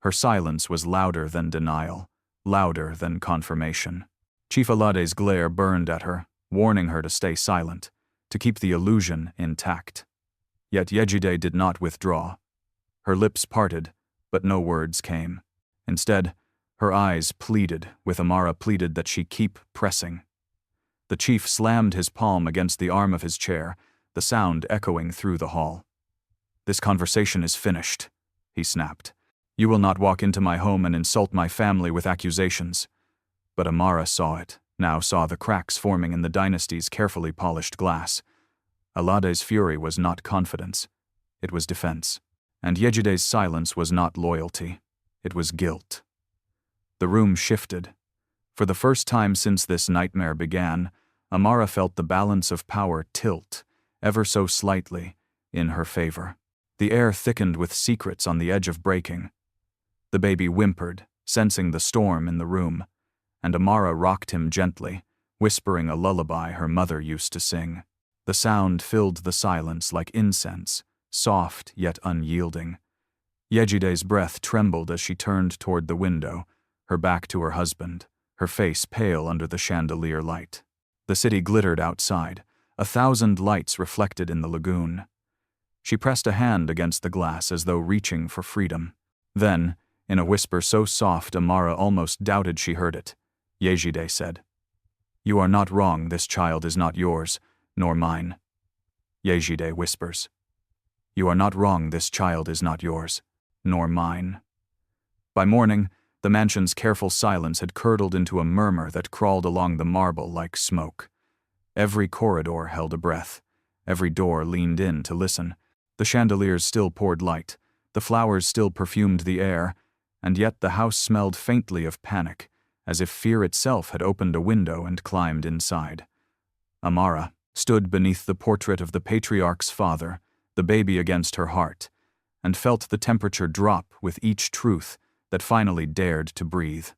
Her silence was louder than denial, louder than confirmation. Chief Alade's glare burned at her, warning her to stay silent, to keep the illusion intact. Yet Yejide did not withdraw. Her lips parted, but no words came. Instead, her eyes pleaded, with Amara pleaded that she keep pressing. The chief slammed his palm against the arm of his chair, the sound echoing through the hall. "This conversation is finished," he snapped. "You will not walk into my home and insult my family with accusations." But Amara saw it, now saw the cracks forming in the dynasty's carefully polished glass. Alade's fury was not confidence. It was defense. And Yejide's silence was not loyalty. It was guilt. The room shifted. For the first time since this nightmare began, Amara felt the balance of power tilt, ever so slightly, in her favor. The air thickened with secrets on the edge of breaking. The baby whimpered, sensing the storm in the room, and Amara rocked him gently, whispering a lullaby her mother used to sing. The sound filled the silence like incense, soft yet unyielding. Yejide's breath trembled as she turned toward the window, her back to her husband, her face pale under the chandelier light. The city glittered outside, 1,000 lights reflected in the lagoon. She pressed a hand against the glass as though reaching for freedom. Then, in a whisper so soft Amara almost doubted she heard it, Yejide said, "You are not wrong, this child is not yours, nor mine." Yejide whispers, "You are not wrong, this child is not yours, nor mine." By morning, the mansion's careful silence had curdled into a murmur that crawled along the marble like smoke. Every corridor held a breath. Every door leaned in to listen. The chandeliers still poured light. The flowers still perfumed the air, and yet the house smelled faintly of panic, as if fear itself had opened a window and climbed inside. Amara stood beneath the portrait of the patriarch's father, the baby against her heart, and felt the temperature drop with each truth that finally dared to breathe.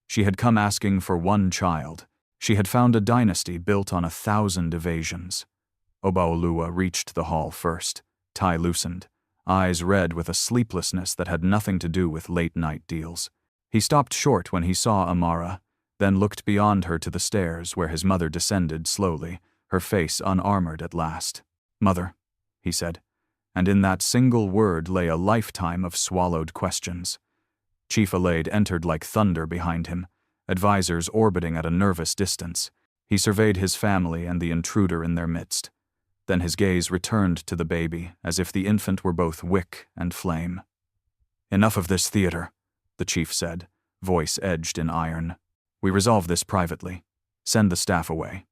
She had come asking for one child. She had found a dynasty built on 1,000 evasions. Obaoluwa reached the hall first, tie loosened, eyes red with a sleeplessness that had nothing to do with late-night deals. He stopped short when he saw Amara, then looked beyond her to the stairs where his mother descended slowly, her face unarmored at last. "Mother," he said, and in that single word lay a lifetime of swallowed questions. Chief Alade entered like thunder behind him, advisors orbiting at a nervous distance. He surveyed his family and the intruder in their midst. Then his gaze returned to the baby, as if the infant were both wick and flame. "Enough of this theater," the chief said, voice edged in iron. "We resolve this privately. Send the staff away."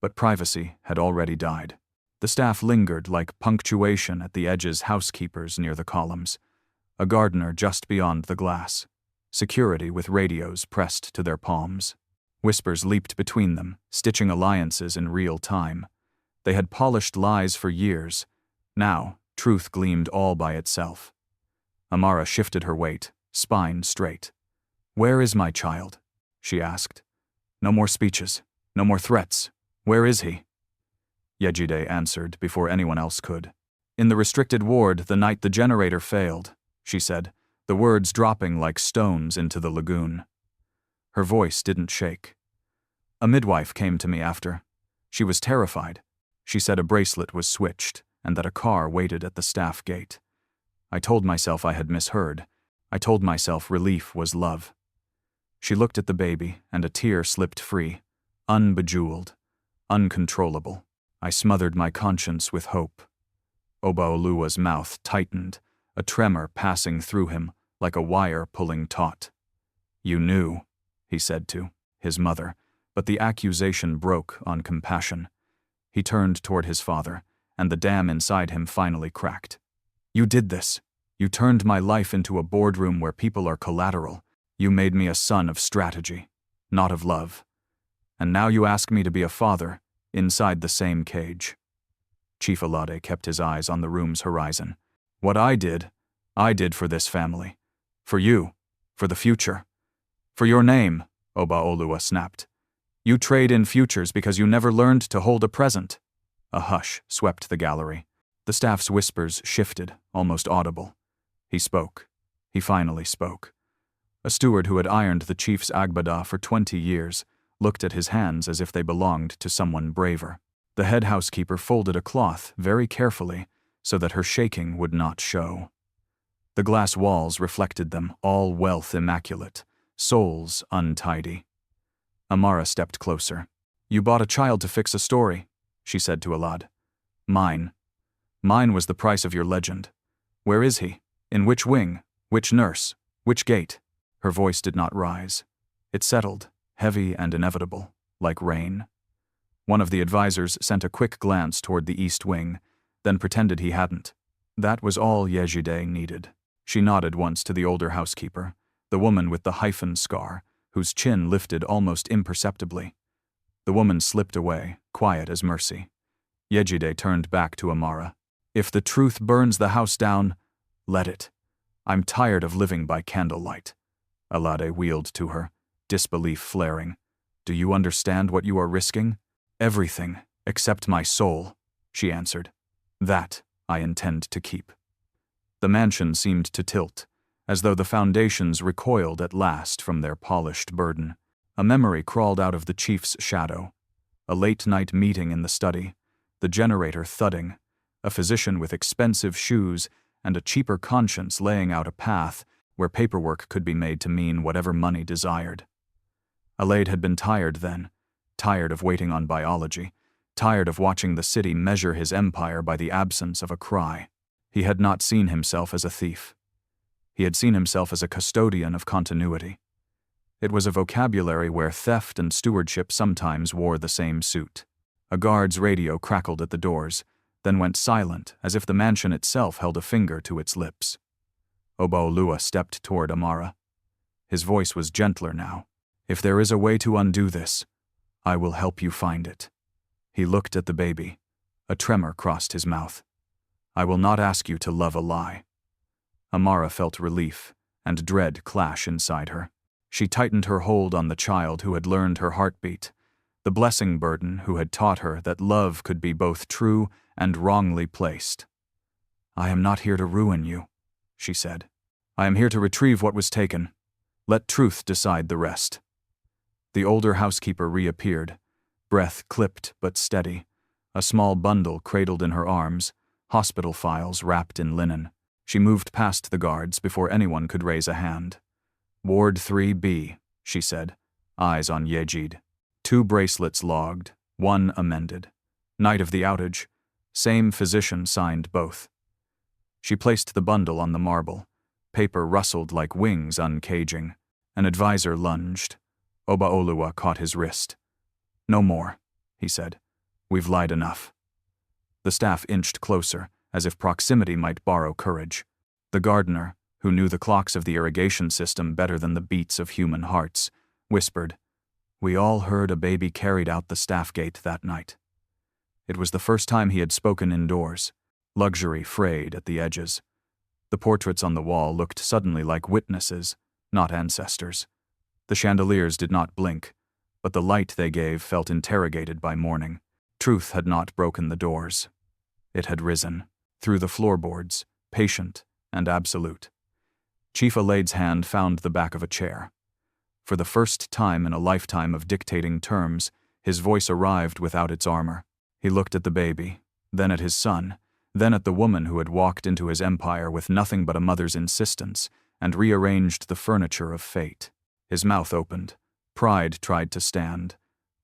But privacy had already died. The staff lingered like punctuation at the edge's housekeepers near the columns, a gardener just beyond the glass, security with radios pressed to their palms. Whispers leaped between them, stitching alliances in real time. They had polished lies for years. Now, truth gleamed all by itself. Amara shifted her weight, spine straight. "Where is my child?" she asked. "No more speeches, no more threats. Where is he?" Yejide answered before anyone else could. "In the restricted ward the night the generator failed," she said, the words dropping like stones into the lagoon. Her voice didn't shake. "A midwife came to me after. She was terrified. She said a bracelet was switched and that a car waited at the staff gate. I told myself I had misheard. I told myself relief was love." She looked at the baby and a tear slipped free, unbejeweled, uncontrollable. "I smothered my conscience with hope." Obaoluwa's mouth tightened, a tremor passing through him like a wire pulling taut. "You knew," he said to his mother, but the accusation broke on compassion. He turned toward his father, and the dam inside him finally cracked. "You did this. You turned my life into a boardroom where people are collateral. You made me a son of strategy, not of love. And now you ask me to be a father, inside the same cage." Chief Alade kept his eyes on the room's horizon. "What I did for this family. For you, for the future. For your name," Obaoluwa snapped. "You trade in futures because you never learned to hold a present." A hush swept the gallery. The staff's whispers shifted, almost audible. He spoke. He finally spoke. A steward who had ironed the chief's agbada for 20 years looked at his hands as if they belonged to someone braver. The head housekeeper folded a cloth very carefully so that her shaking would not show. The glass walls reflected them, all wealth immaculate, souls untidy. Amara stepped closer. "You bought a child to fix a story," she said to Alade. "Mine. Mine was the price of your legend. Where is he? In which wing? Which nurse? Which gate?" Her voice did not rise. It settled, heavy and inevitable, like rain. One of the advisors sent a quick glance toward the east wing, then pretended he hadn't. That was all Yejide needed. She nodded once to the older housekeeper, the woman with the hyphen scar, whose chin lifted almost imperceptibly. The woman slipped away, quiet as mercy. Yejide turned back to Amara. "If the truth burns the house down, let it. I'm tired of living by candlelight." Alade wheeled to her, disbelief flaring. "Do you understand what you are risking?" "Everything, except my soul," she answered. "That I intend to keep." The mansion seemed to tilt, as though the foundations recoiled at last from their polished burden. A memory crawled out of the chief's shadow. A late-night meeting in the study, the generator thudding, a physician with expensive shoes and a cheaper conscience laying out a path where paperwork could be made to mean whatever money desired. Alade had been tired then, tired of waiting on biology, tired of watching the city measure his empire by the absence of a cry. He had not seen himself as a thief. He had seen himself as a custodian of continuity. It was a vocabulary where theft and stewardship sometimes wore the same suit. A guard's radio crackled at the doors, then went silent as if the mansion itself held a finger to its lips. Obaoluwa stepped toward Amara. His voice was gentler now. "If there is a way to undo this, I will help you find it." He looked at the baby. A tremor crossed his mouth. "I will not ask you to love a lie." Amara felt relief and dread clash inside her. She tightened her hold on the child who had learned her heartbeat, the blessing burden who had taught her that love could be both true and wrongly placed. "I am not here to ruin you," she said. "I am here to retrieve what was taken. Let truth decide the rest." The older housekeeper reappeared, breath clipped but steady, a small bundle cradled in her arms, hospital files wrapped in linen. She moved past the guards before anyone could raise a hand. "Ward 3B, she said, eyes on Yejide. 2 bracelets logged, 1 amended. Night of the outage, same physician signed both. She placed the bundle on the marble. Paper rustled like wings uncaging. An advisor lunged. Obaoluwa caught his wrist. "No more," he said. "We've lied enough." The staff inched closer, as if proximity might borrow courage. The gardener, who knew the clocks of the irrigation system better than the beats of human hearts, whispered, "We all heard a baby carried out the staff gate that night." It was the first time he had spoken indoors. Luxury frayed at the edges. The portraits on the wall looked suddenly like witnesses, not ancestors. The chandeliers did not blink, but the light they gave felt interrogated by morning. Truth had not broken the doors. It had risen, through the floorboards, patient and absolute. Chief Alade's hand found the back of a chair. For the first time in a lifetime of dictating terms, his voice arrived without its armor. He looked at the baby, then at his son, then at the woman who had walked into his empire with nothing but a mother's insistence and rearranged the furniture of fate. His mouth opened. Pride tried to stand,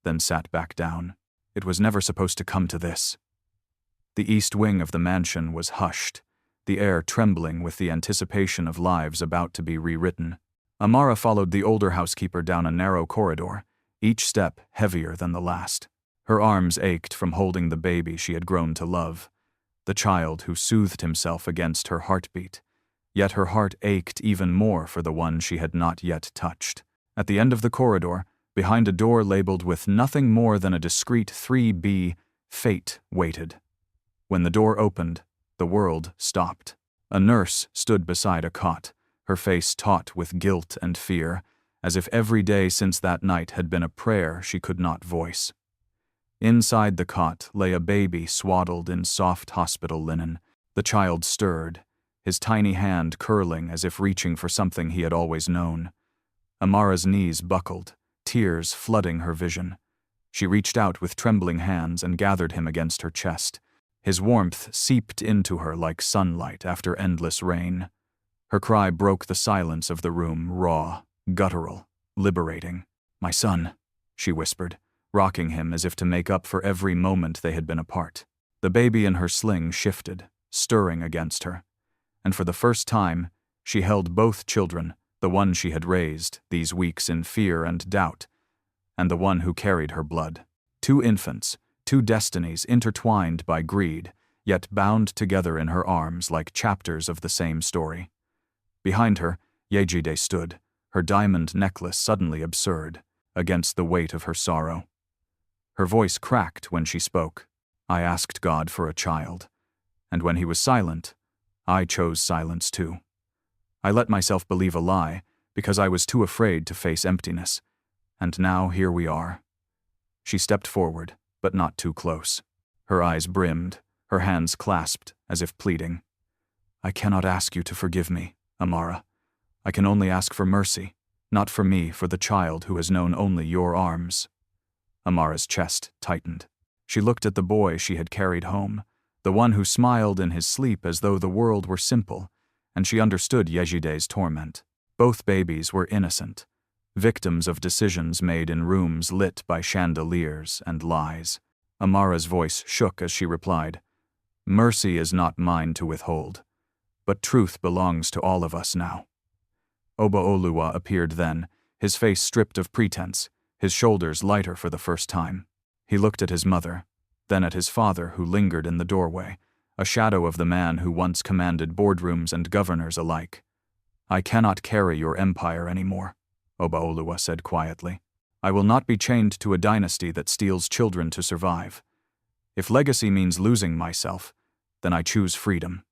then sat back down. It was never supposed to come to this. The east wing of the mansion was hushed, the air trembling with the anticipation of lives about to be rewritten. Amara followed the older housekeeper down a narrow corridor, each step heavier than the last. Her arms ached from holding the baby she had grown to love, the child who soothed himself against her heartbeat. Yet her heart ached even more for the one she had not yet touched. At the end of the corridor, behind a door labeled with nothing more than a discreet 3B, fate waited. When the door opened, the world stopped. A nurse stood beside a cot, her face taut with guilt and fear, as if every day since that night had been a prayer she could not voice. Inside the cot lay a baby swaddled in soft hospital linen. The child stirred, his tiny hand curling as if reaching for something he had always known. Amara's knees buckled, tears flooding her vision. She reached out with trembling hands and gathered him against her chest. His warmth seeped into her like sunlight after endless rain. Her cry broke the silence of the room, raw, guttural, liberating. "My son," she whispered, rocking him as if to make up for every moment they had been apart. The baby in her sling shifted, stirring against her. And for the first time, she held both children, the one she had raised these weeks in fear and doubt, and the one who carried her blood. Two infants, two destinies intertwined by greed, yet bound together in her arms like chapters of the same story. Behind her, Yejide stood, her diamond necklace suddenly absurd, against the weight of her sorrow. Her voice cracked when she spoke. "I asked God for a child, and when he was silent, I chose silence too. I let myself believe a lie because I was too afraid to face emptiness, and now here we are." She stepped forward, but not too close. Her eyes brimmed, her hands clasped as if pleading. "I cannot ask you to forgive me, Amara. I can only ask for mercy, not for me, for the child who has known only your arms." Amara's chest tightened. She looked at the boy she had carried home, the one who smiled in his sleep as though the world were simple, and she understood Yejide's torment. Both babies were innocent, victims of decisions made in rooms lit by chandeliers and lies. Amara's voice shook as she replied, "Mercy is not mine to withhold, but truth belongs to all of us now." Obaoluwa appeared then, his face stripped of pretense, his shoulders lighter for the first time. He looked at his mother, then at his father who lingered in the doorway, a shadow of the man who once commanded boardrooms and governors alike. "I cannot carry your empire anymore," Obaoluwa said quietly. "I will not be chained to a dynasty that steals children to survive. If legacy means losing myself, then I choose freedom."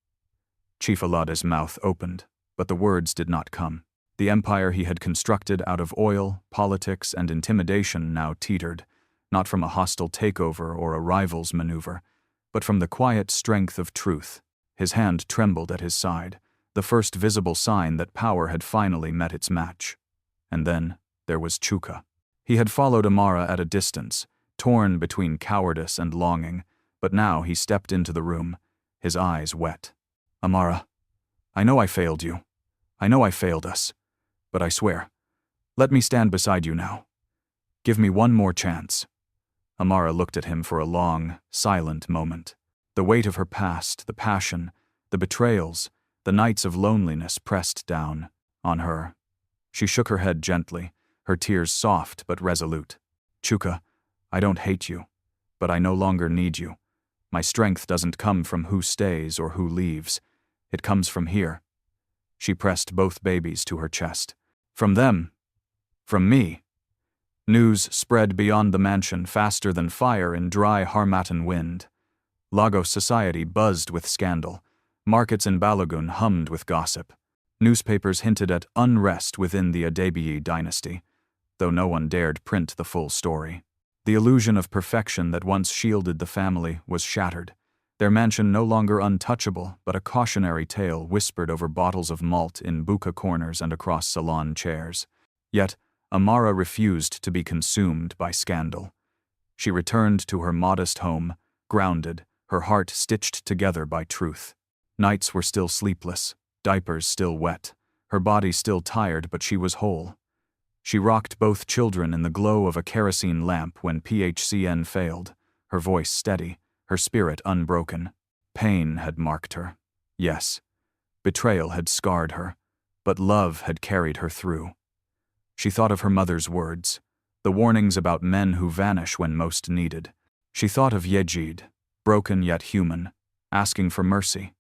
Chief Alade's mouth opened, but the words did not come. The empire he had constructed out of oil, politics, and intimidation now teetered, not from a hostile takeover or a rival's maneuver, but from the quiet strength of truth. His hand trembled at his side, the first visible sign that power had finally met its match. And then there was Chuka. He had followed Amara at a distance, torn between cowardice and longing, but now he stepped into the room, his eyes wet. "Amara, I know I failed you. I know I failed us. But I swear, let me stand beside you now. Give me one more chance." Amara looked at him for a long, silent moment. The weight of her past, the passion, the betrayals, the nights of loneliness pressed down on her. She shook her head gently, her tears soft but resolute. "Chuka, I don't hate you, but I no longer need you. My strength doesn't come from who stays or who leaves. It comes from here." She pressed both babies to her chest. "From them. From me." News spread beyond the mansion faster than fire in dry Harmattan wind. Lagos society buzzed with scandal. Markets in Balogun hummed with gossip. Newspapers hinted at unrest within the Adebiyi dynasty, though no one dared print the full story. The illusion of perfection that once shielded the family was shattered, their mansion no longer untouchable, but a cautionary tale whispered over bottles of malt in buka corners and across salon chairs. Yet, Amara refused to be consumed by scandal. She returned to her modest home, grounded, her heart stitched together by truth. Nights were still sleepless, diapers still wet, her body still tired, but she was whole. She rocked both children in the glow of a kerosene lamp when PHCN failed, her voice steady, her spirit unbroken. Pain had marked her. Yes, betrayal had scarred her, but love had carried her through. She thought of her mother's words, the warnings about men who vanish when most needed. She thought of Yejide, broken yet human, asking for mercy.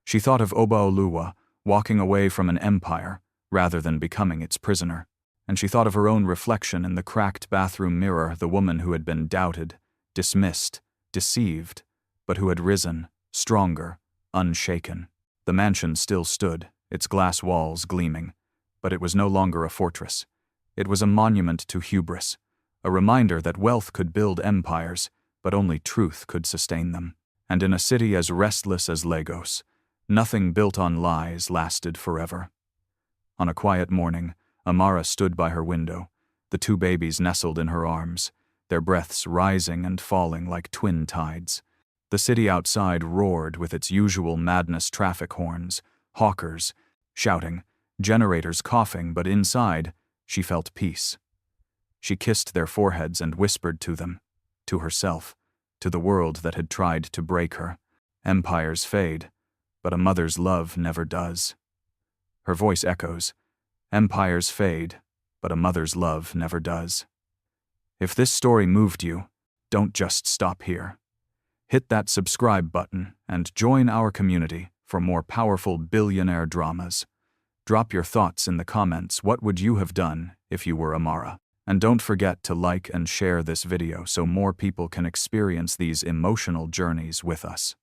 She thought of Obaoluwa, walking away from an empire rather than becoming its prisoner. And she thought of her own reflection in the cracked bathroom mirror, the woman who had been doubted, dismissed, deceived, but who had risen, stronger, unshaken. The mansion still stood, its glass walls gleaming, but it was no longer a fortress. It was a monument to hubris, A reminder that wealth could build empires, but only truth could sustain them. And in a city as restless as Lagos, nothing built on lies lasted forever. On a quiet morning, Amara stood by her window, the two babies nestled in her arms, their breaths rising and falling like twin tides. The city outside roared with its usual madness: traffic horns, hawkers shouting, generators coughing, but inside, she felt peace. She kissed their foreheads and whispered to them, to herself, to the world that had tried to break her. Empires fade, but a mother's love never does. Her voice echoes, empires fade, but a mother's love never does. If this story moved you, don't just stop here. Hit that subscribe button and join our community for more powerful billionaire dramas. Drop your thoughts in the comments. What would you have done if you were Amara? And don't forget to like and share this video so more people can experience these emotional journeys with us.